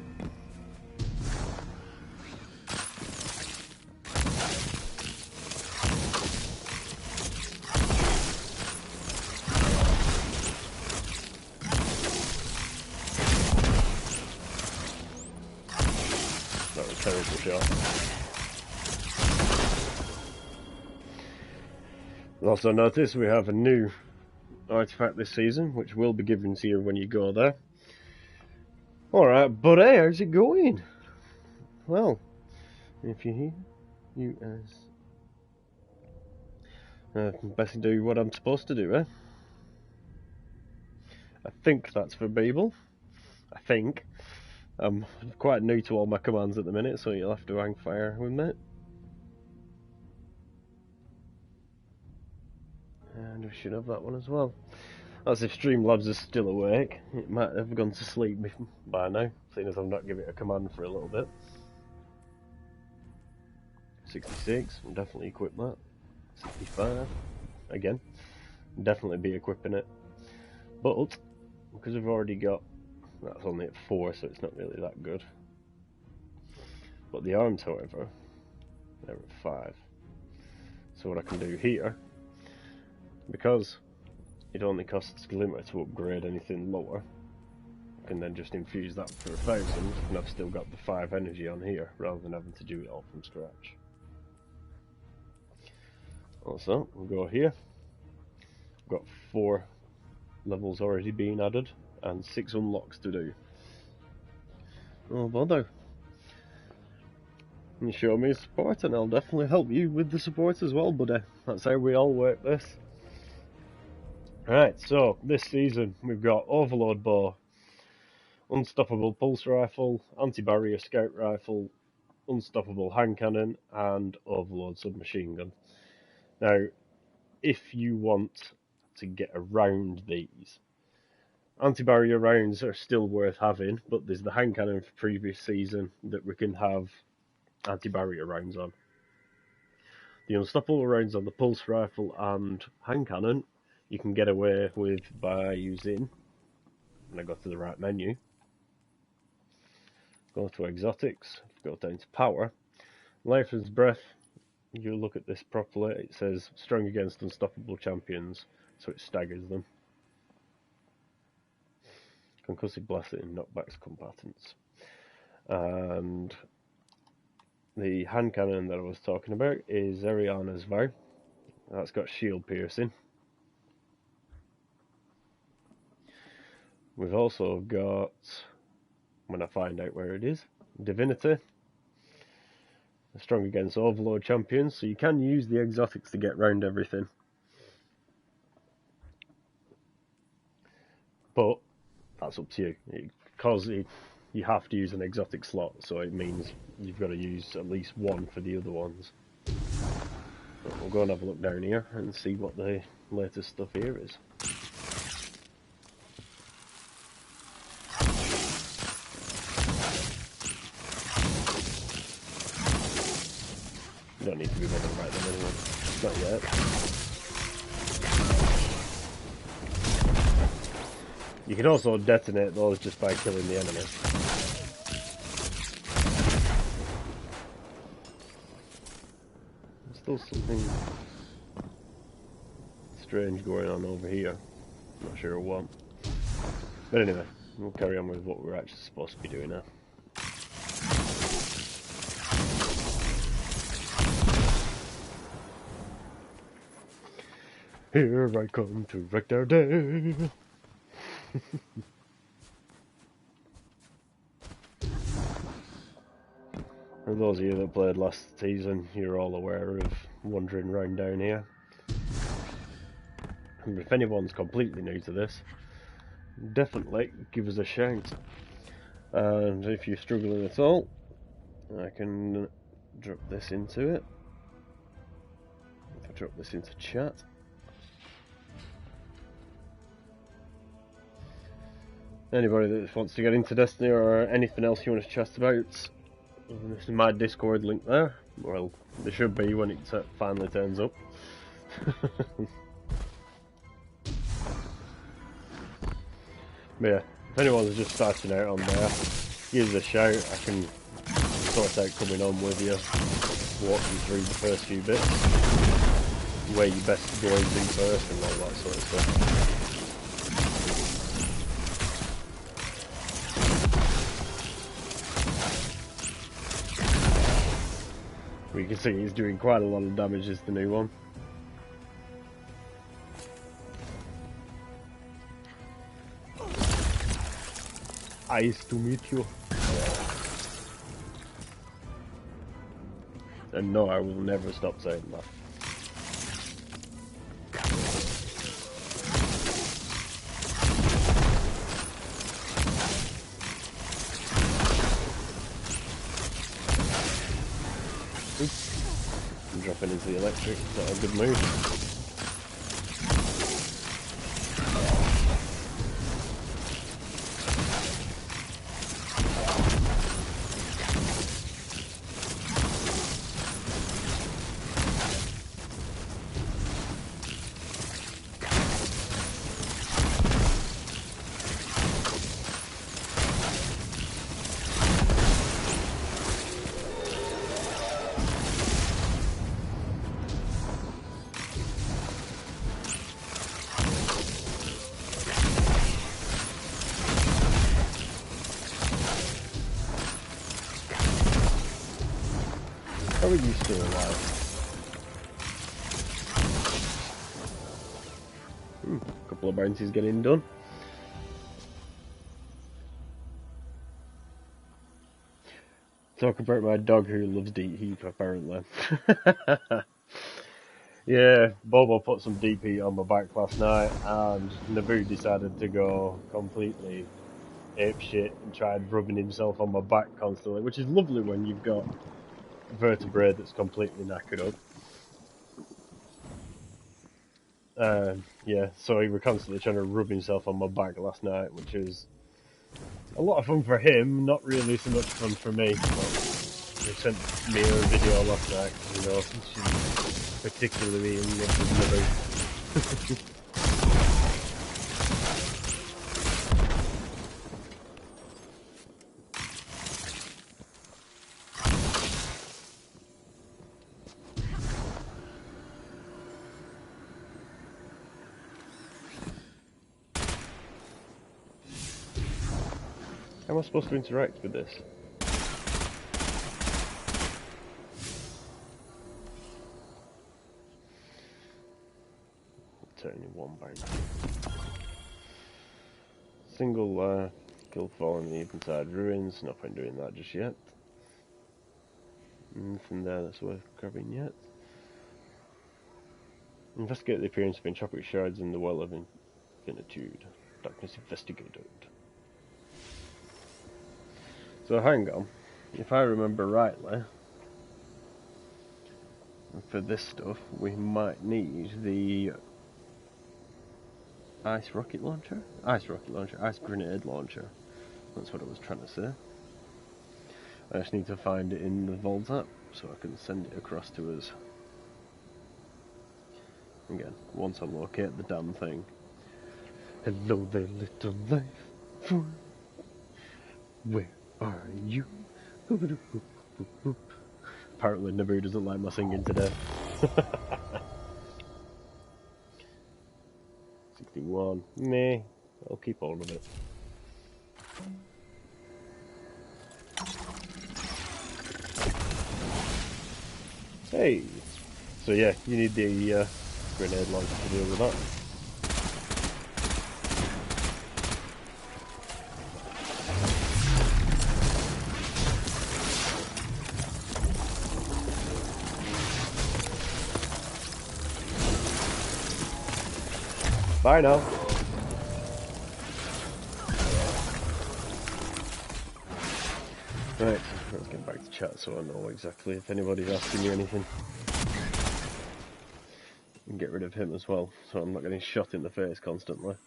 Terrible shot. Also notice we have a new artifact this season, which will be given to you when you go there. Alright, but hey, how's it going? Well, if you're here, best do what I'm supposed to do, eh? I think that's for Babel. I think. I'm quite new to all my commands at the minute, so you'll have to hang fire with me. And we should have that one as well. That's if Streamlabs is still awake. It might have gone to sleep by now, seeing as I've not given it a command for a little bit. 66, I'll definitely equip that. 65, again, definitely be equipping it. But, because we've already got, that's only at 4, so it's not really that good. But the arms, however, they're at 5. So what I can do here, because it only costs Glimmer to upgrade anything lower, I can then just infuse that for 1,000, and I've still got the 5 energy on here, rather than having to do it all from scratch. Also, we'll go here. We've got 4 levels already being added, and 6 unlocks to do. Oh bother. You show me support and I'll definitely help you with the support as well, buddy. That's how we all work this. Right, so this season we've got Overload Bow, Unstoppable Pulse Rifle, Anti-Barrier Scout Rifle, Unstoppable Hand Cannon, and Overload Submachine Gun. Now, if you want to get around these, anti-barrier rounds are still worth having, but there's the hand cannon for previous season that we can have anti-barrier rounds on. The unstoppable rounds on the pulse rifle and hand cannon you can get away with by using, when I go to the right menu, go to exotics, go down to power, Lifeless Breath. You look at this properly, it says strong against unstoppable champions, so it staggers them. Concussive Blast and knockbacks combatants. And the hand cannon that I was talking about is Eriana's Vow. That's got shield piercing. We've also got, when I find out where it is, Divinity. Strong against Overload champions, so you can use the exotics to get round everything. But that's up to you, because you have to use an exotic slot, so it means you've got to use at least one for the other ones. But we'll go and have a look down here and see what the latest stuff here is. You don't need to be bothered about them anyway. Not yet. You can also detonate those just by killing the enemy. There's still something strange going on over here. Not sure what. But anyway, we'll carry on with what we're actually supposed to be doing now. Here I come to wreck their day. For those of you that played last season, you're all aware of wandering around down here. And if anyone's completely new to this, definitely give us a shout. And if you're struggling at all, I can drop this into it. If I drop this into chat. Anybody that wants to get into Destiny or anything else you want to chat about, this is my Discord link there. Well, there should be when it finally turns up. But yeah, if anyone's just starting out on there, give us a shout. I can sort out coming on with you, walk you through the first few bits, where you best go into first and all that sort of stuff. You can see he's doing quite a lot of damage as the new one. Nice to meet you. And no, I will never stop saying that. I'm dropping into the electric, it's not a good move. How are you still alive? A couple of bounties getting done. Talk about my dog who loves deep heat, apparently. Yeah, Bobo put some deep heat on my back last night, and Naboo decided to go completely apeshit and tried rubbing himself on my back constantly, which is lovely when you've got vertebrae that's completely knackered up. Yeah, so he was constantly trying to rub himself on my back last night, which is a lot of fun for him, not really so much fun for me. But he sent me a video last night, you know, she's particularly in love with Naboo. How am I supposed to interact with this? Turning one bounty. Single kill fall in the eventide ruins. No point doing that just yet. Nothing there that's worth grabbing yet. Investigate the appearance of entropic shards in the well of infinitude. Darkness investigated. So hang on, if I remember rightly, I'm for this stuff, we might need the ice rocket launcher? Ice grenade launcher. That's what I was trying to say. I just need to find it in the Vault app so I can send it across to us. Again, once I locate the damn thing. Hello there, little life form. Where are you? Apparently Naboo doesn't like my singing today. 61. Meh. I'll keep hold of it. Hey! So yeah, you need the grenade launcher to deal with that. Bye now. Right, let's get back to chat so I know exactly if anybody's asking me anything. And get rid of him as well, so I'm not getting shot in the face constantly.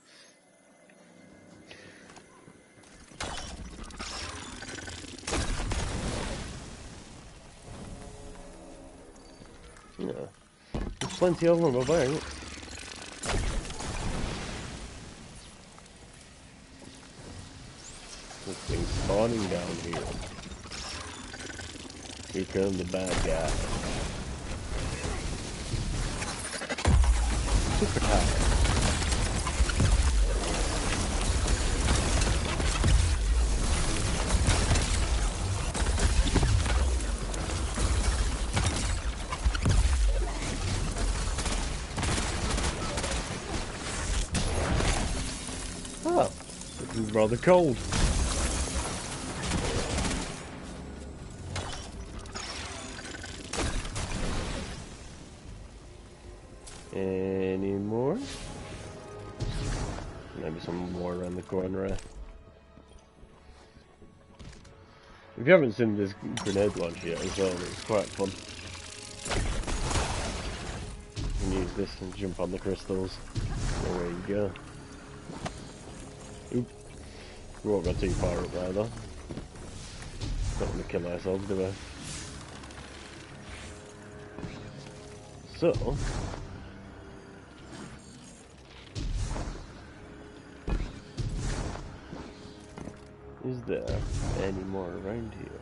Yeah, there's plenty of them over there. There's things spawning down here. Here comes the bad guy. Super tired. Oh, it's rather cold. Any more? Maybe some more around the corner. If you haven't seen this grenade launcher yet as well, it's quite fun. You can use this and jump on the crystals. There you go. Oop. We won't go too far up there though. Don't want to kill ourselves, do we? So... is there any more around here?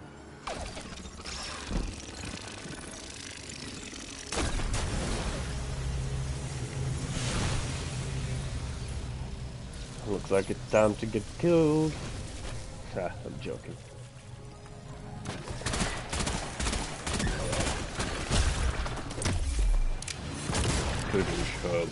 Looks like it's time to get killed. Ah, I'm joking. Finish hub.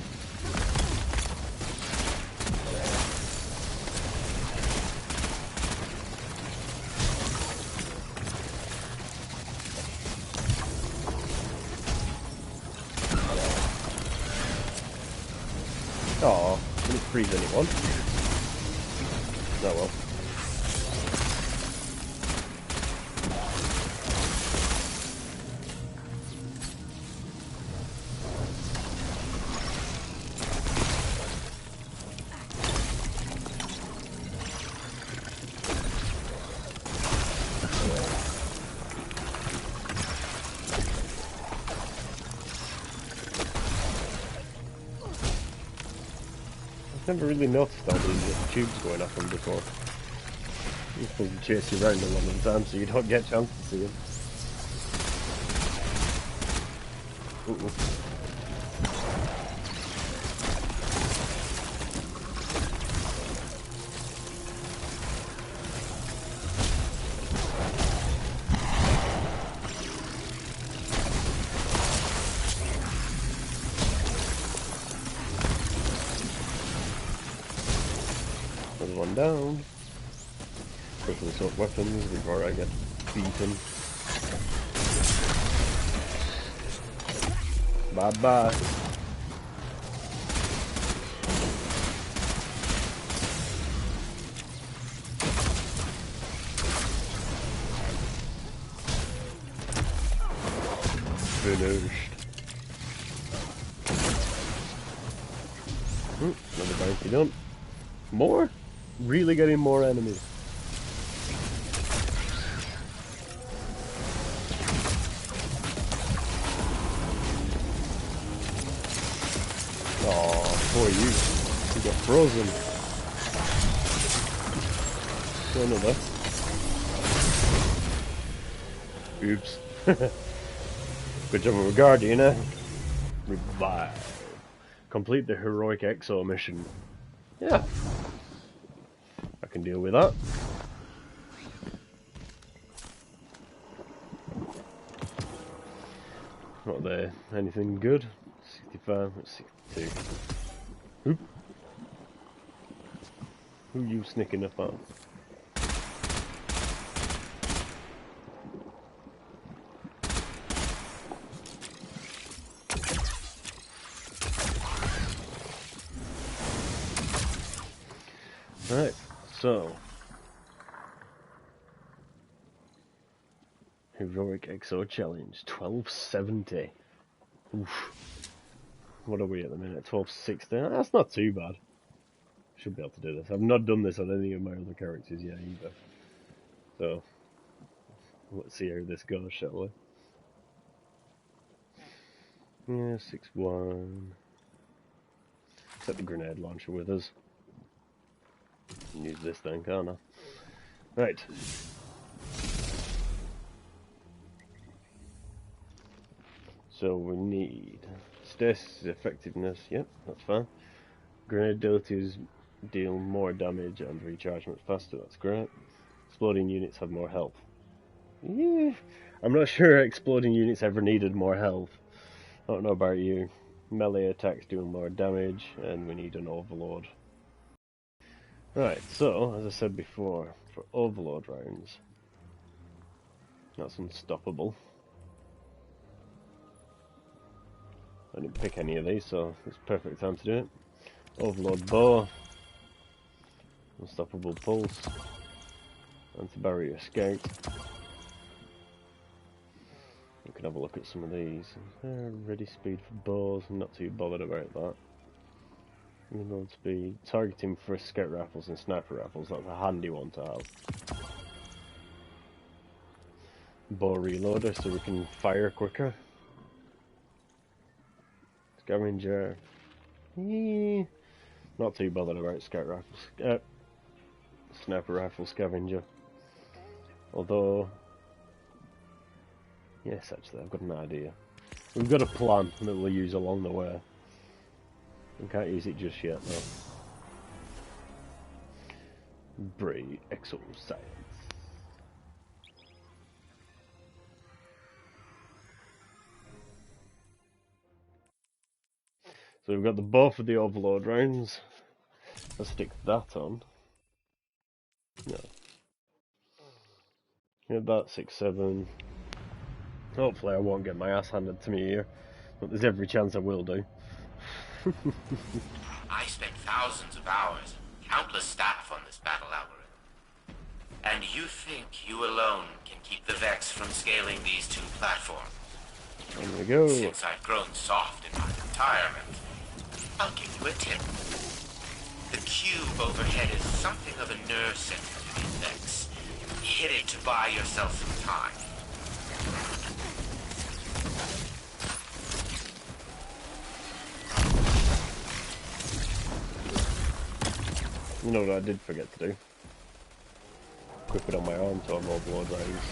Aw, didn't freeze anyone. Oh well. I've never really noticed all these tubes going off them before. You're supposed to chase you around a lot of the time so you don't get a chance to see them. There's one down. Quickly sort weapons before I get beaten. Bye bye. Finished. Another bounty done. More? Really getting more enemies. Oh, poor you. You got frozen. Another. Oops. Good job of a guardian, eh? Revive. Complete the heroic Exo mission. Yeah. I can deal with that. Not there. Anything good? 65, 62. Oop. Who are you sneaking up on? Right, so Heroic Exo Challenge 1270. Oof. What are we at the minute? 1260. That's not too bad. Should be able to do this. I've not done this on any of my other characters yet either. So let's see how this goes, shall we? Yeah, 6-1. Set the grenade launcher with us. Use this thing, can't I? Right. So we need stasis effectiveness. Yep, that's fine. Grenade abilities deal more damage and recharge much faster. That's great. Exploding units have more health. Yeah, I'm not sure exploding units ever needed more health. I don't know about you. Melee attacks doing more damage, and we need an overload. Right, so, as I said before, for overload rounds, that's unstoppable. I didn't pick any of these, so it's perfect time to do it. Overload bow, unstoppable pulse, anti-barrier scout. We can have a look at some of these. Ready speed for bows, I'm not too bothered about that. Reload speed, targeting for scout rifles and sniper rifles, that's a handy one to have. Bow reloader so we can fire quicker. Scavenger, not too bothered about scout rifles. Sniper rifle scavenger. Although, yes, actually, I've got an idea. We've got a plan that we'll use along the way. We can't use it just yet, though. Bray Exo Science. So we've got the bow for the overload rounds. Let's stick that on. No. Yeah, about 6-7. Hopefully I won't get my ass handed to me here, but there's every chance I will do. I spent thousands of hours, countless staff on this battle algorithm. And you think you alone can keep the Vex from scaling these two platforms? There we go. Since I've grown soft in my retirement, I'll give you a tip. The cube overhead is something of a nerve center to these Vex. Hit it to buy yourself some time. You know what I did forget to do? Equip it on my arm to have overload rounds.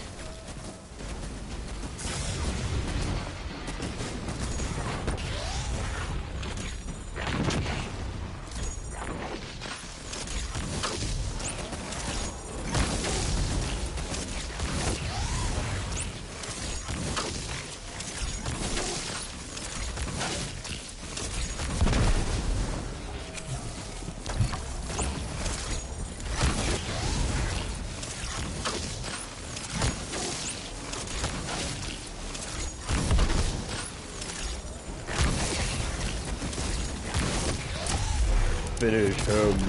Finish him.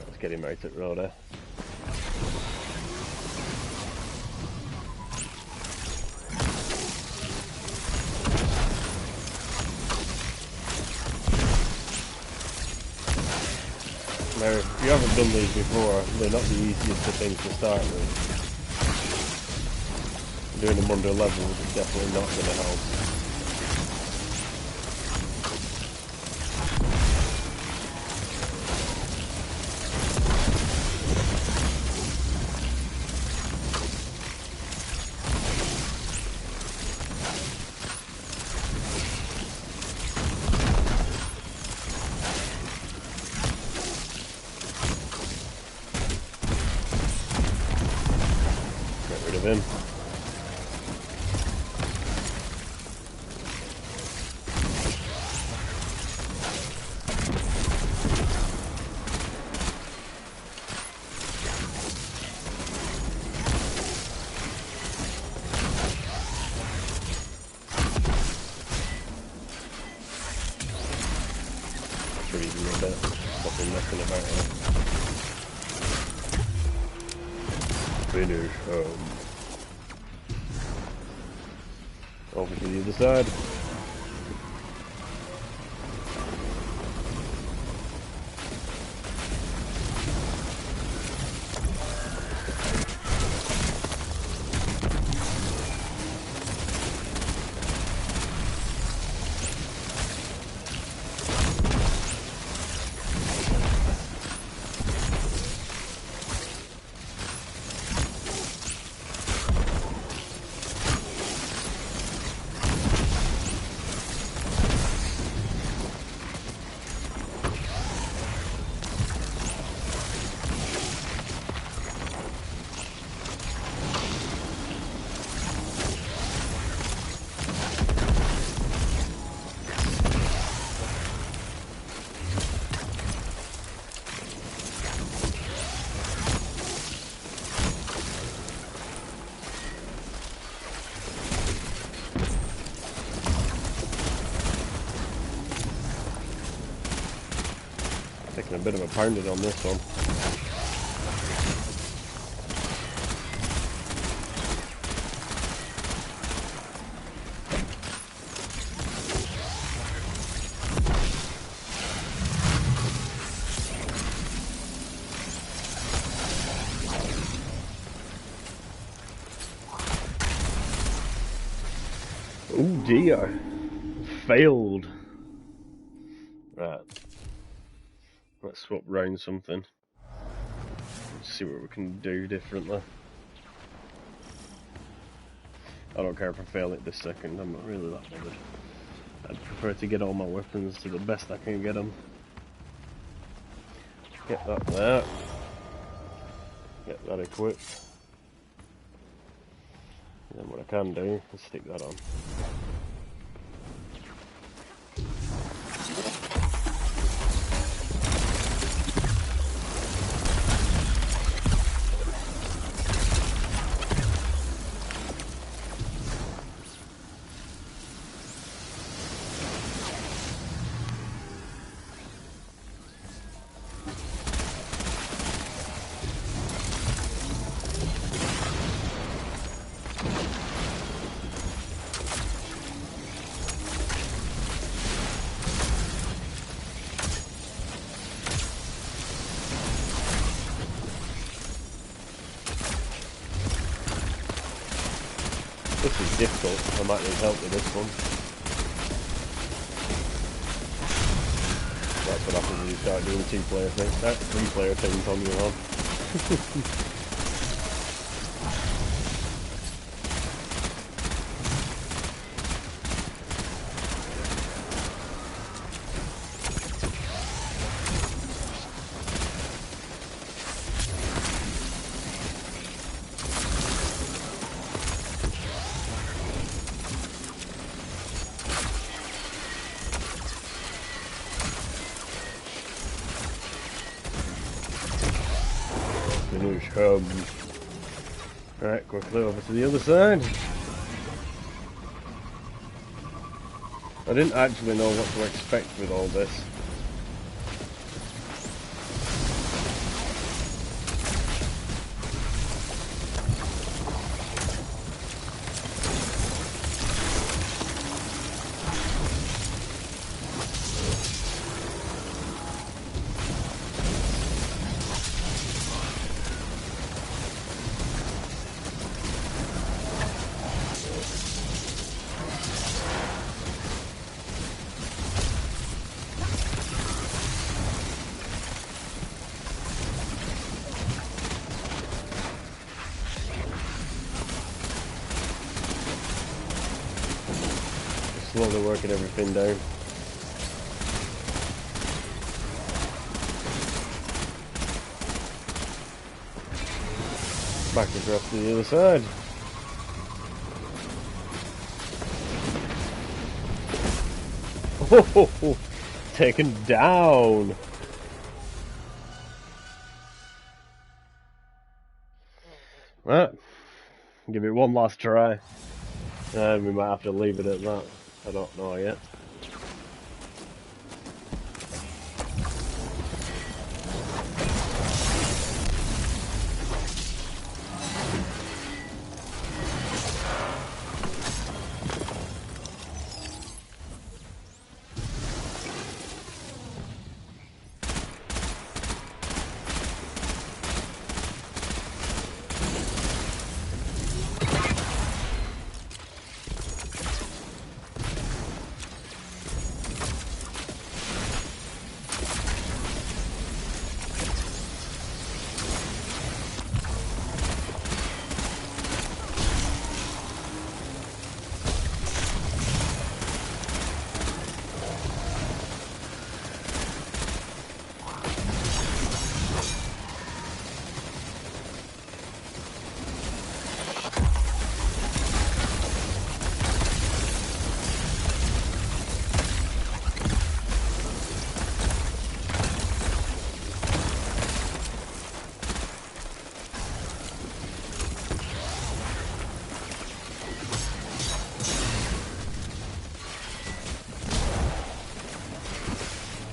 Let's get him out at Rhoda. Now, if you haven't done these before, they're not the easiest of things to start with. Doing them under levels is definitely not going to help. Get rid of him. Freezing a bit. Fucking messing about here. Finish over to the other side. Taking a bit of a pounding on this one. Oh dear. Failed. Right. Let's swap round something. Let's see what we can do differently. I don't care if I fail it this second, I'm not really that bothered. I'd prefer to get all my weapons to the best I can get them. Get that there. Get that equipped. And then what I can do is stick that on. This is difficult, I might need help with this one. That's what happens when you start doing 2-player things. 3-player things on your own. Right, quickly over to the other side. I didn't actually know what to expect with all this. slowly working everything down. Back across to the other side. Oh, taken down. Right, give it one last try, and we might have to leave it at that. I don't know yet.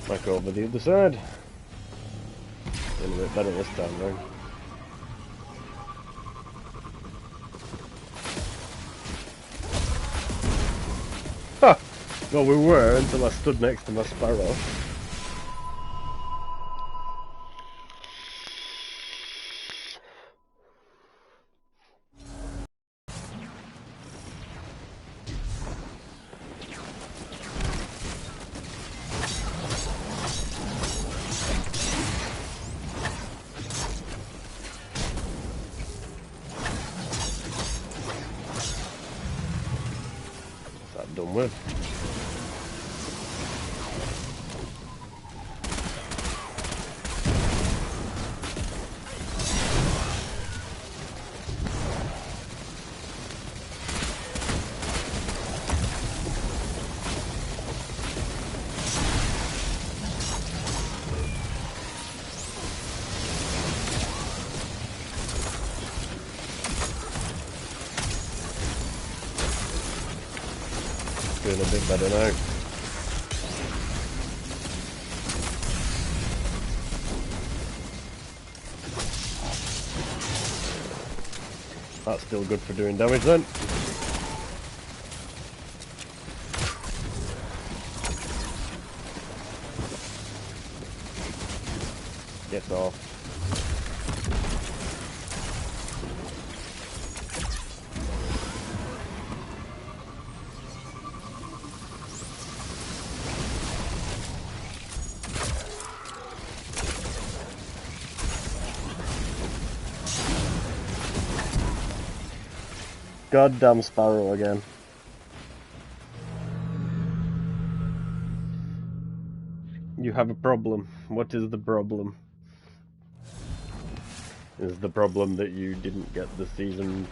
Back over the other side. A little bit better this time round. Ha! Well, we were until I stood next to my sparrow. Done with. Doing a bit better now. That's still good for doing damage then. Get off. Goddamn sparrow again. You have a problem. What is the problem? Is the problem that you didn't get the season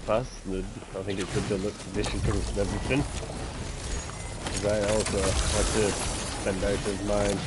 pass? I think it could delete mission things and everything. Because I also had to spend out of mine.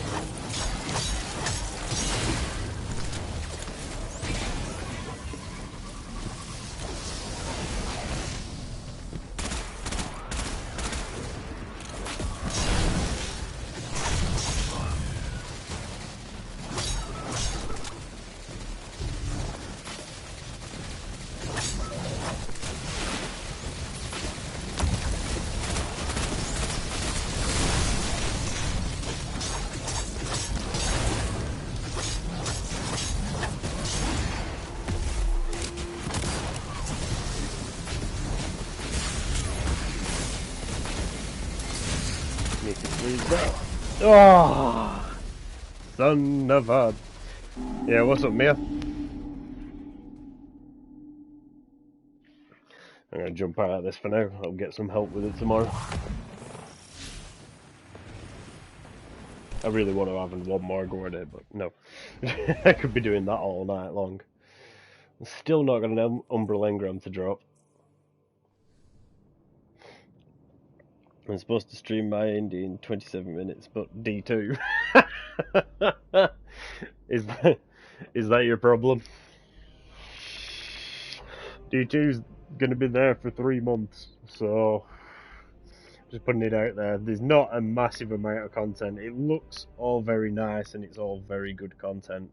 Oh, son of a... Yeah, what's up, Mia? I'm going to jump out of this for now. I'll get some help with it tomorrow. I really want to have one more go at it, but no. I could be doing that all night long. I'm still not got an Umbral Engram to drop. I'm supposed to stream my indie in 27 minutes, but D2. Is that your problem? D2's going to be there for 3 months, so just putting it out there. There's not a massive amount of content. It looks all very nice and it's all very good content.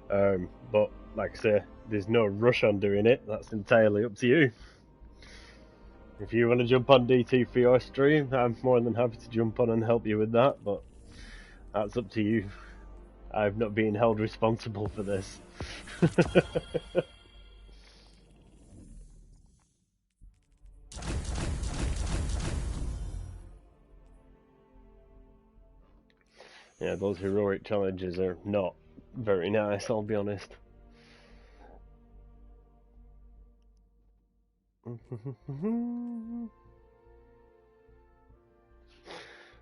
But like I say, there's no rush on doing it. That's entirely up to you. If you want to jump on D2 for your stream, I'm more than happy to jump on and help you with that, but that's up to you. I've not been held responsible for this. Yeah, those heroic challenges are not very nice, I'll be honest.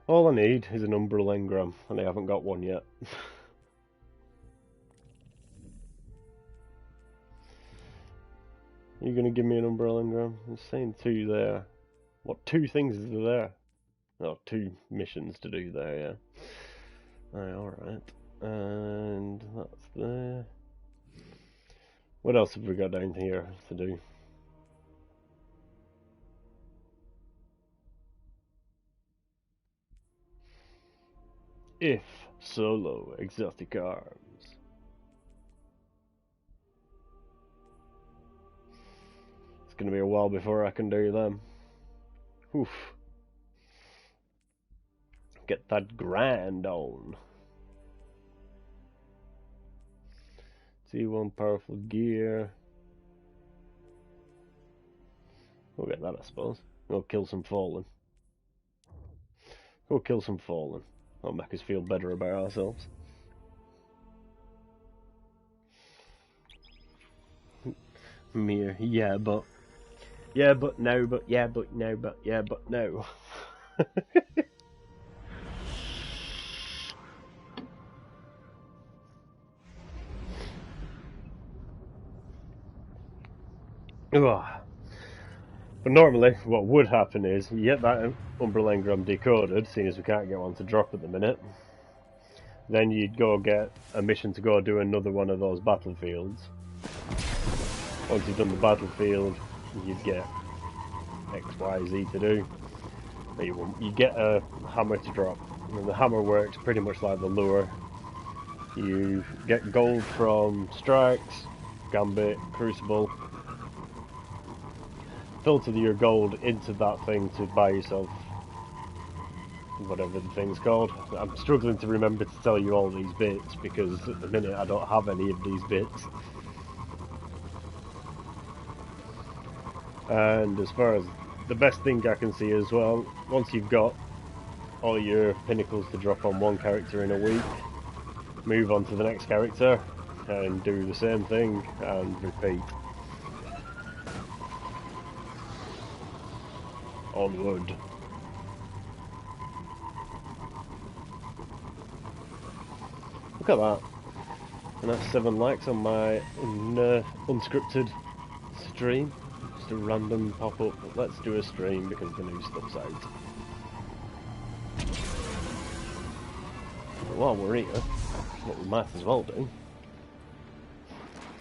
All I need is an Umbral Engram, and I haven't got one yet. You're gonna give me an Umbral Engram? I'm saying 2 there. What 2 things is there? Oh, 2 missions to do there, yeah. Alright. And that's there. What else have we got down here to do? If solo exotic arms. It's gonna be a while before I can do them. Oof. Get that grind on. T1 powerful gear. We'll get that, I suppose. We'll kill some fallen. Go kill some fallen. That'll make us feel better about ourselves. Mere, yeah, but no, but yeah, but no, but yeah, but no. But normally, what would happen is you get that Umbral Engram decoded, seeing as we can't get one to drop at the minute. Then you'd go get a mission to go do another one of those battlefields. Once you've done the battlefield, you'd get X, Y, Z to do. You get a hammer to drop, and the hammer works pretty much like the lure. You get gold from strikes, gambit, crucible. Filter your gold into that thing to buy yourself whatever the thing's called. I'm struggling to remember to tell you all these bits because at the minute I don't have any of these bits. And as far as the best thing I can see as well, once you've got all your pinnacles to drop on one character in a week, move on to the next character and do the same thing and repeat. Onward. Look at that. And that's 7 likes on my unscripted stream. Just a random pop-up. Let's do a stream because the new stuff's out. But while we're here, what we might as well do,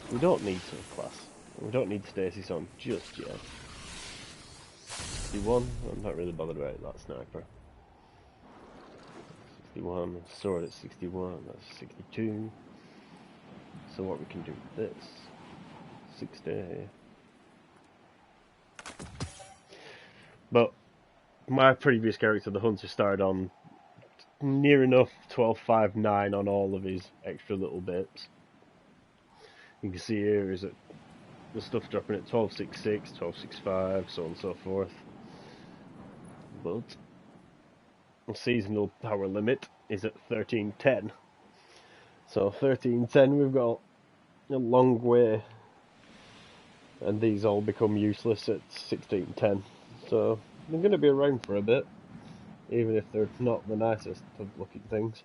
we don't need subclass. We don't need Stasis on just yet. 61, I'm not really bothered about that sniper. 61, sword at 61, that's 62. So what we can do with this, 60. But my previous character, the Hunter, started on near enough 12.59 on all of his extra little bits. You can see here is that the stuff dropping at 12.66, 12.65, so on and so forth. But the seasonal power limit is at 13.10. So 13.10, we've got a long way and these all become useless at 1610. So they're going to be around for a bit, even if they're not the nicest of looking things.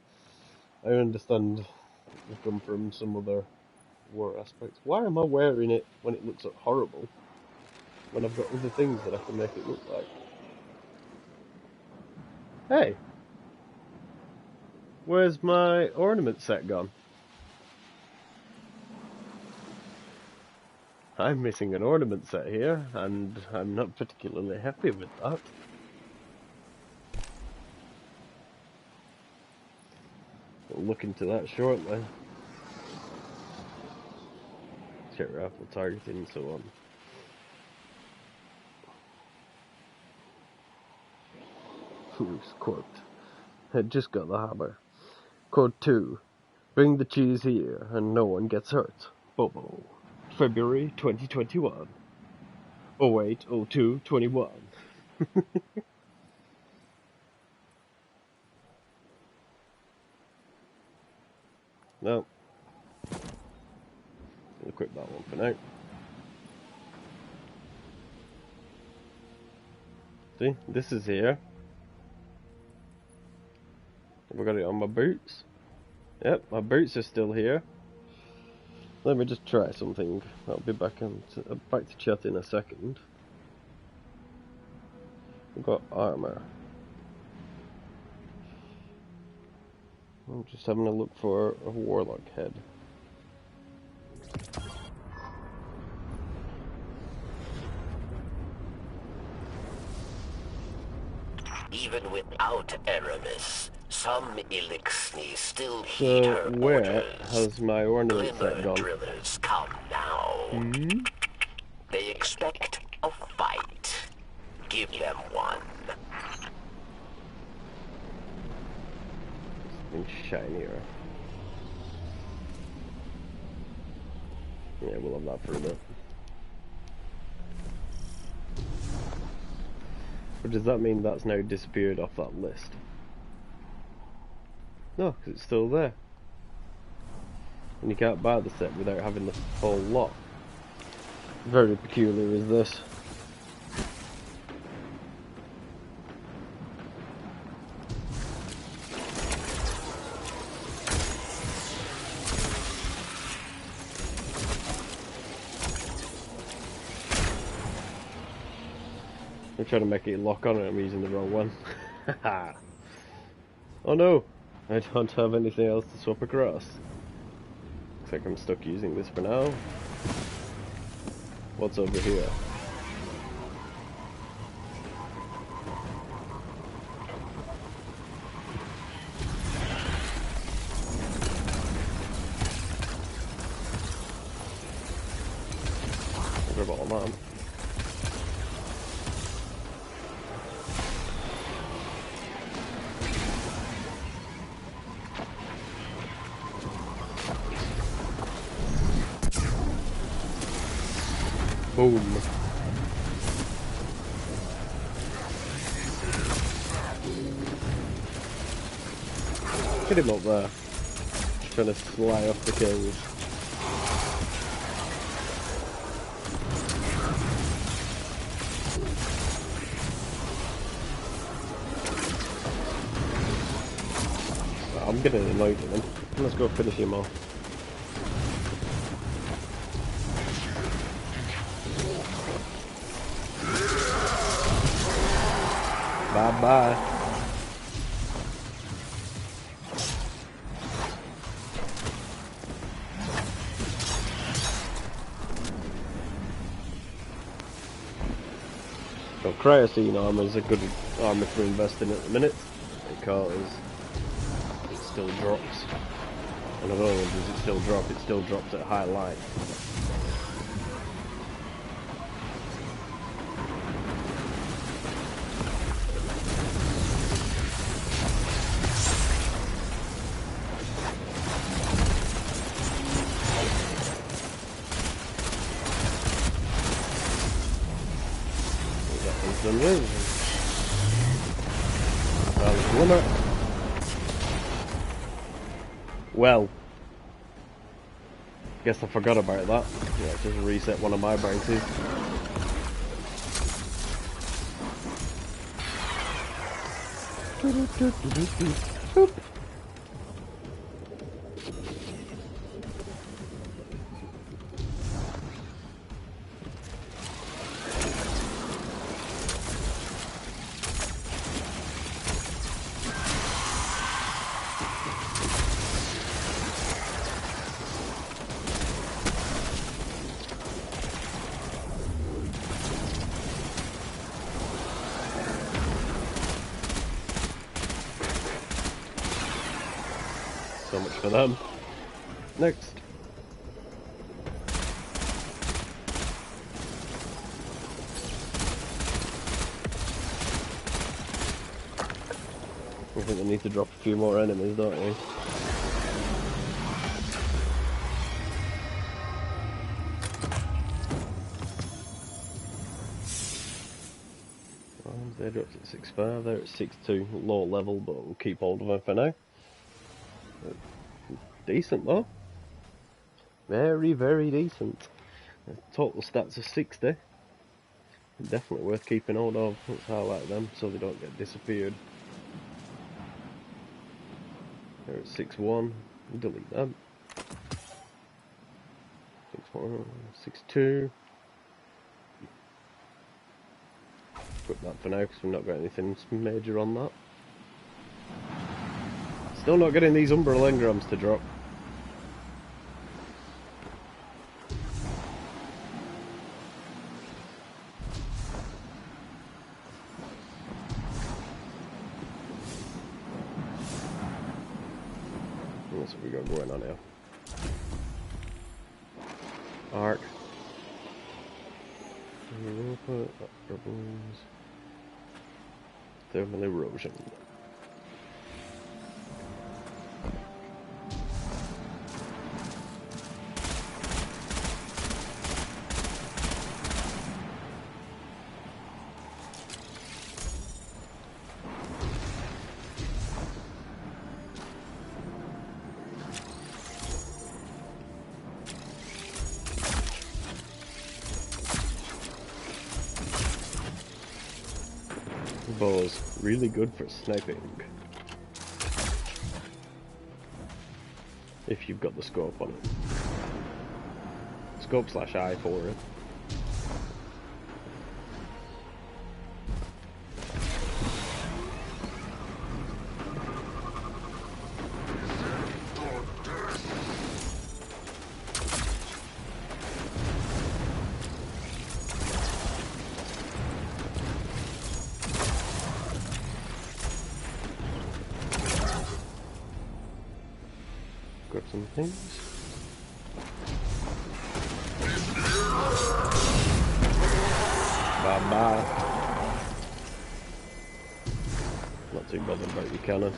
I understand they come from some other war aspects. Why am I wearing it when it looks horrible, when I've got other things that I can make it look like? Hey! Where's my ornament set gone? I'm missing an ornament set here, and I'm not particularly happy with that. We'll look into that shortly. Check rifle targeting and so on. Who's quote? Had just got the hammer. Code 2. Bring the cheese here, and no one gets hurt. Bobo. February 2021. 08/02/21. No. I'll equip that one for now. See, this is here. Have I got it on my boots? Yep, my boots are still here. Let me just try something. I'll be back to chat in a second. We've got armor. I'm just having a look for a warlock head. Even without Aramis, some Elixni still heed her orders. So where has my ornament set gone? Drillers come now. They expect a fight. Give them one. Something shinier. Yeah, we'll have that for a bit. But does that mean that's now disappeared off that list? No, because it's still there. And you can't buy the set without having the whole lot. Very peculiar is this. I'm trying to make it lock on and I'm using the wrong one. Oh no! I don't have anything else to swap across. Looks like I'm stuck using this for now. What's over here? I'll grab all of them. Boom. Get him up there. Trying to fly off the kills. I'm getting annoyed with him. Let's go finish him off. Bye-bye. So Cryocene armor is a good armor for investing at the minute, because it still drops. And not only does it still drop, it still drops at high light. Well, Guess I forgot about that. Yeah, just reset one of my branches. Boop. So much for them. Next. I think I need to drop a few more enemies, don't we? They dropped at 6.5, they're at 6.2, low level, but we'll keep hold of them for now. Decent though. Very, very decent. Total stats of 60. Definitely worth keeping hold of. Let's highlight them so they don't get disappeared. They're at 6.1. Delete them. 6.1, 6.2. Put that for now because we've not got anything major on that. Still not getting these Umbrella engrams to drop. What's we got going on here? Arc. Europa, Rebels. Thermal erosion. Bow's really good for sniping. If you've got the scope on it. Scope/eye for it. Grab some things. Bye bye. Not too bothered about your cannon.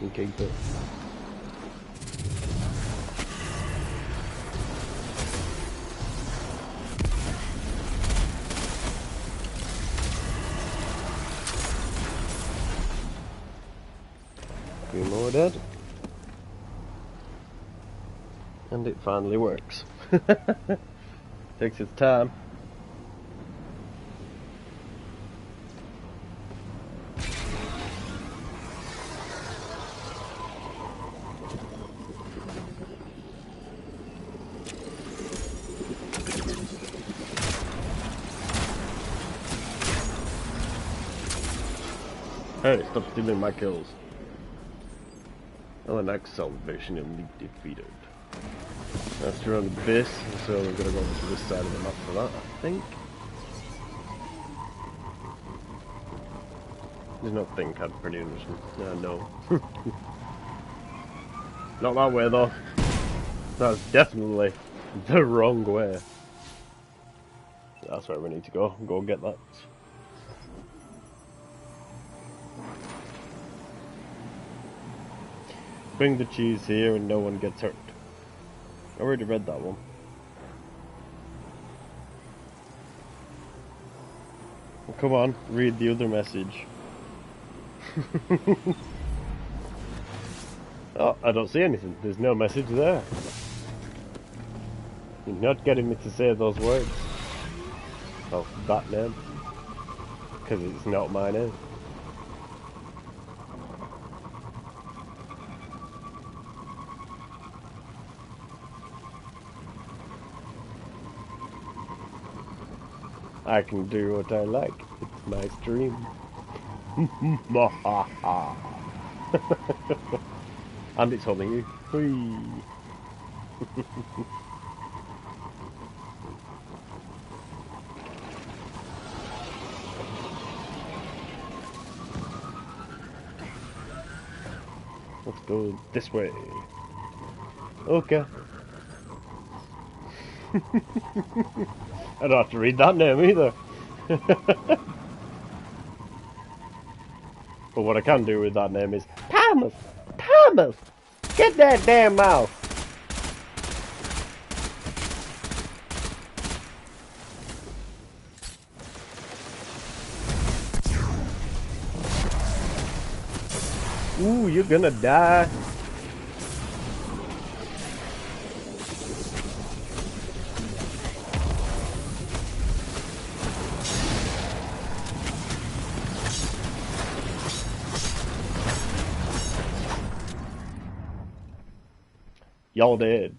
You can keep it. A few more dead. And it finally works. Takes its time. Hey, stop stealing my kills. LNX salvation elite defeated. That's around this, so we're gonna go to this side of the map for that, I think. There's no think, I'm pretty interested. No. Not that way though. That's definitely the wrong way. That's where we need to go. Go get that. Bring the cheese here and no one gets hurt. I already read that one. Well, come on, read the other message. Oh, I don't see anything. There's no message there. You're not getting me to say those words. Oh, that name. Because it's not my name. I can do what I like. It's my stream. And it's only you. Whee. Let's go this way. Okay. I don't have to read that name either. But what I can do with that name is Thomas! Thomas! Get that damn mouse! Ooh, you're gonna die. Y'all dead.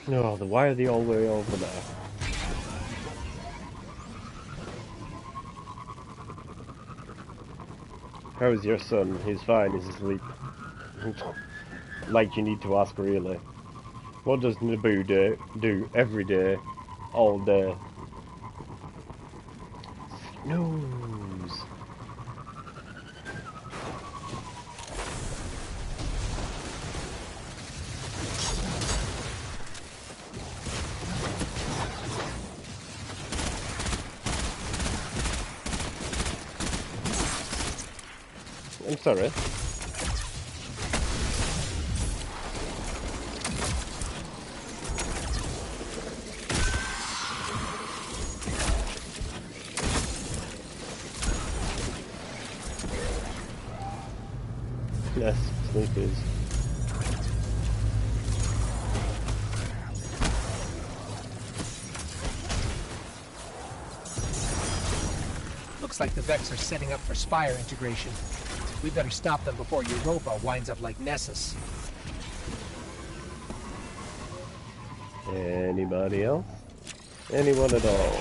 No, why are they all the way over there? How is your son? He's fine, he's asleep. Like you need to ask, really. What does Naboo do every day, all day? Snooze. I'm sorry. Yes, sleepies. Looks like the Vex are setting up for Spire integration. We better stop them before Europa winds up like Nessus. Anybody else? Anyone at all?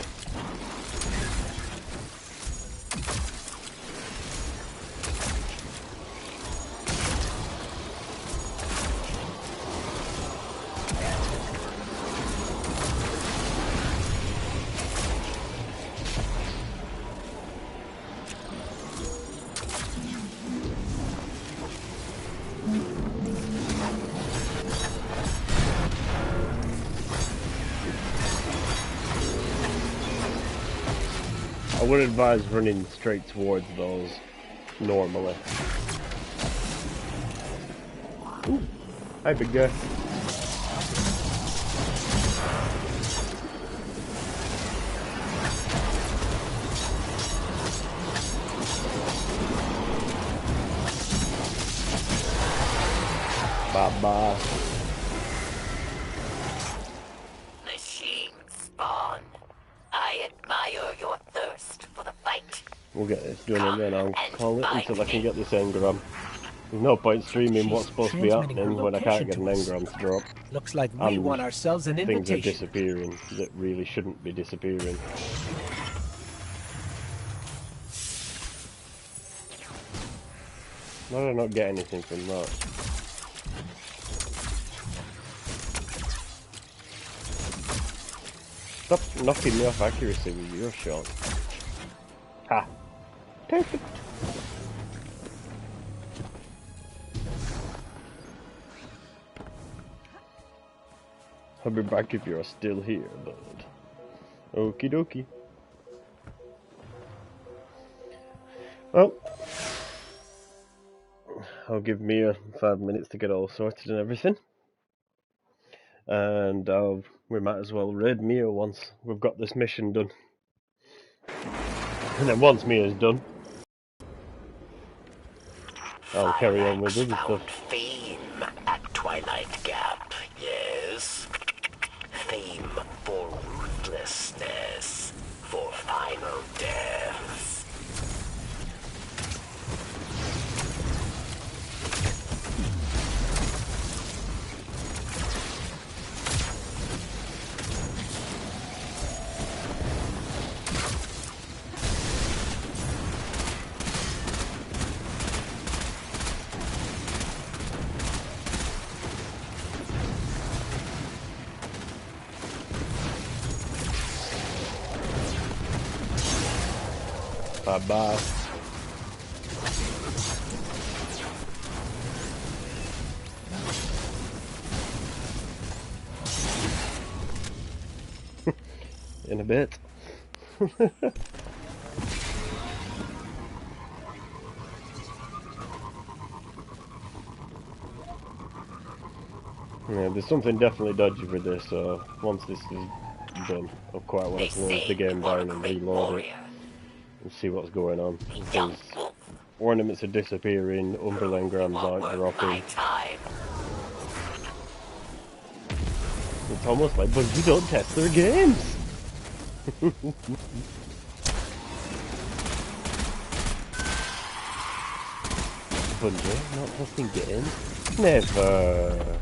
I would advise running straight towards those normally. Ooh. Hi, big guy. Bye-bye. Machine spawn. I admire your thirst for the fight. We'll get this done and then I'll call it until I can get this engram. There's no point streaming what's supposed to be happening when I can't get an engram to drop. Looks like we won ourselves an invitation. Things are disappearing that really shouldn't be disappearing. Why did I not get anything from that? Stop knocking me off accuracy with your shot. Ha! Perfect! I'll be back if you're still here, bud. Okie dokie. Well, I'll give Mia 5 minutes to get all sorted and everything. And we might as well raid Mia once we've got this mission done. And then once Mia's done, I'll carry on with other stuff. Fame at Twilight Gap, yes. Fame for ruthlessness, for final death. Bye-bye. In a bit. Yeah, there's something definitely dodgy with this, so once this is done, I quite want to close the game down and reload it and see what's going on. Because ornaments are disappearing, Umbral engrams aren't dropping. It's almost like Bungie don't test their games! Bungie not testing games? Never!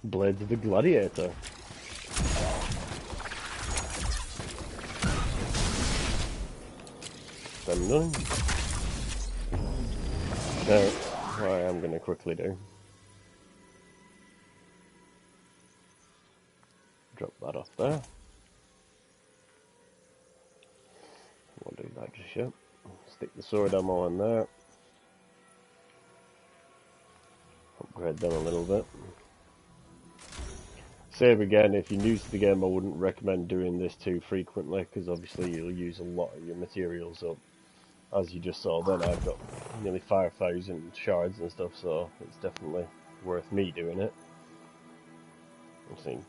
Blades of the Gladiator. I'm done. Now, what I am going to quickly do. Drop that off there. Won't do that just yet. Stick the sword ammo in there. Upgrade them a little bit. Save again, if you're new to the game, I wouldn't recommend doing this too frequently, because obviously you'll use a lot of your materials up. As you just saw then, I've got nearly 5,000 shards and stuff, so it's definitely worth me doing it. I'm seeing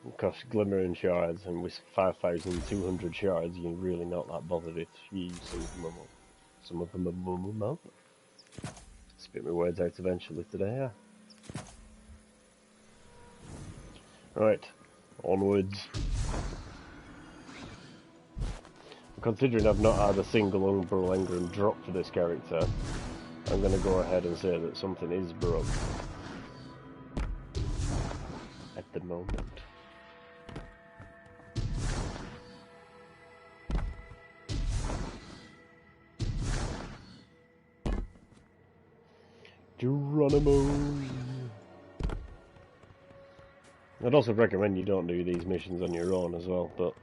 it costs glimmering shards, and with 5,200 shards, you're really not that bothered if you use some of them up. Spit my words out eventually today, yeah. Right, onwards. Considering I've not had a single Umbral engram drop for this character, I'm going to go ahead and say that something is broke. At the moment. Geronimo! I'd also recommend you don't do these missions on your own as well, but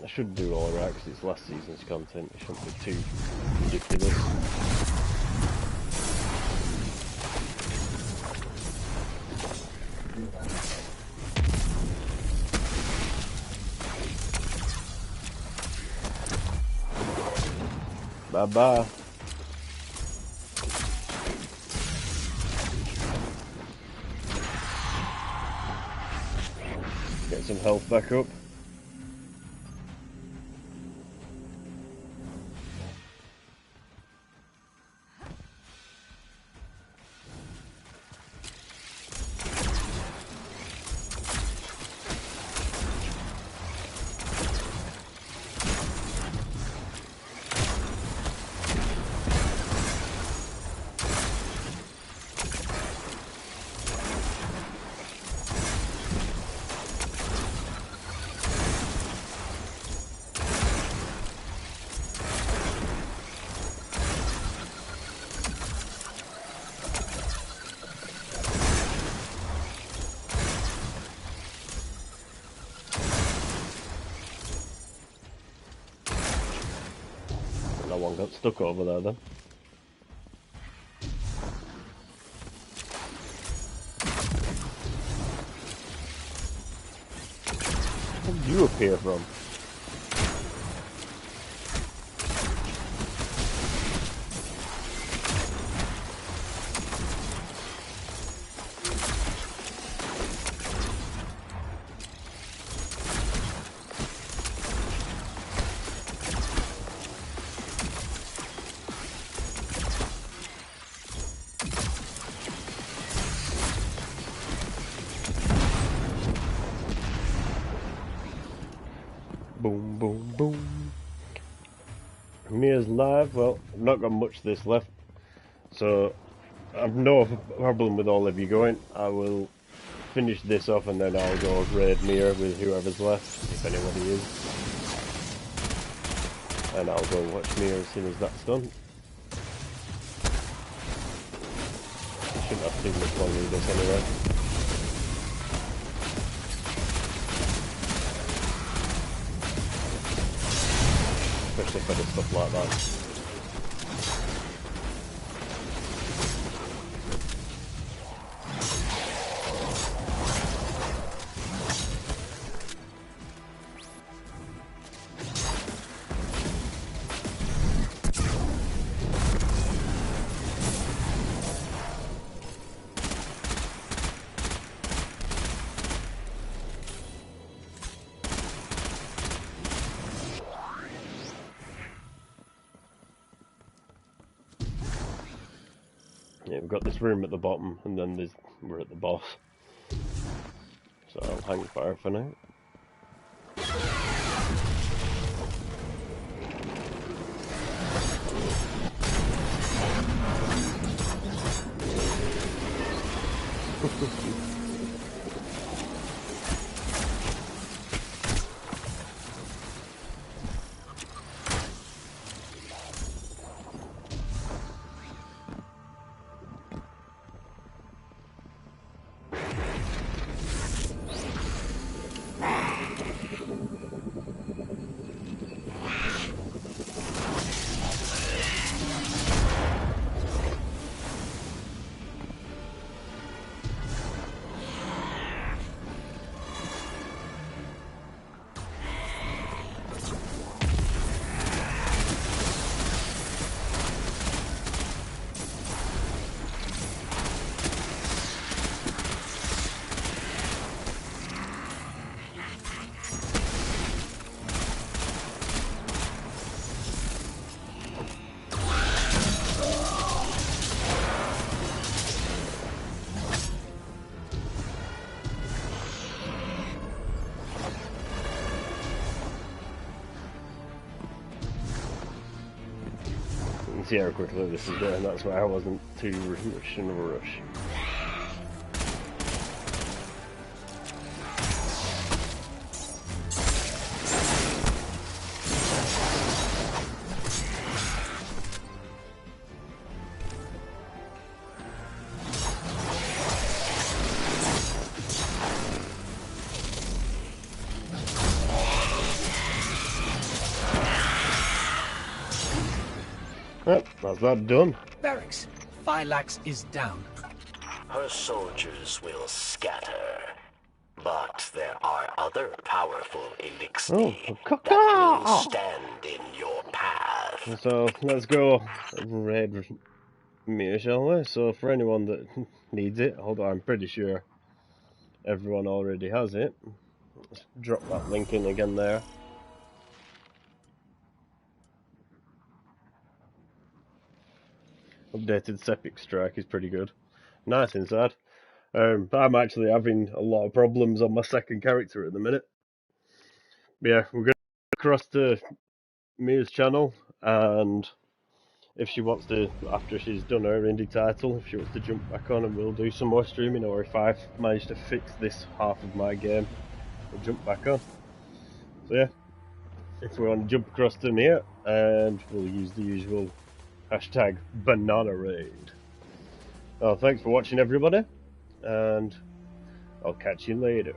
I should do all right because it's last season's content. It shouldn't be too ridiculous. Bye bye. Get some health back up. one got stuck over there then. Where did you appear from? Boom, boom, boom. Mia's live. Well, I've not got much of this left, so I've no problem with all of you going. I will finish this off and then I'll go raid Mia with whoever's left, if anybody is. And I'll go watch Mia as soon as that's done. I shouldn't have too much longer with this anyway. Especially for the stuff like that. Yeah, we've got this room at the bottom, and then we're at the boss. So I'll hang fire for now. See how quickly this is going, that's why I wasn't too much in a rush. Yep, that's that done. Barracks. Phylax is down. Her soldiers will scatter. But there are other powerful Eliksni that will stand in your path. So, let's go raid Mia, shall we? So, for anyone that needs it, although I'm pretty sure everyone already has it, let's drop that link in again there. Updated Sepik Strike is pretty good. Nice inside. I'm actually having a lot of problems on my second character at the minute. But yeah, we're going to cross to Mia's channel, and if she wants to, after she's done her indie title, if she wants to jump back on and we'll do some more streaming, or if I've managed to fix this half of my game, we'll jump back on. So yeah, if we want to jump across to Mia, and we'll use the usual hashtag Banana Raid. Well, thanks for watching everybody, and I'll catch you later.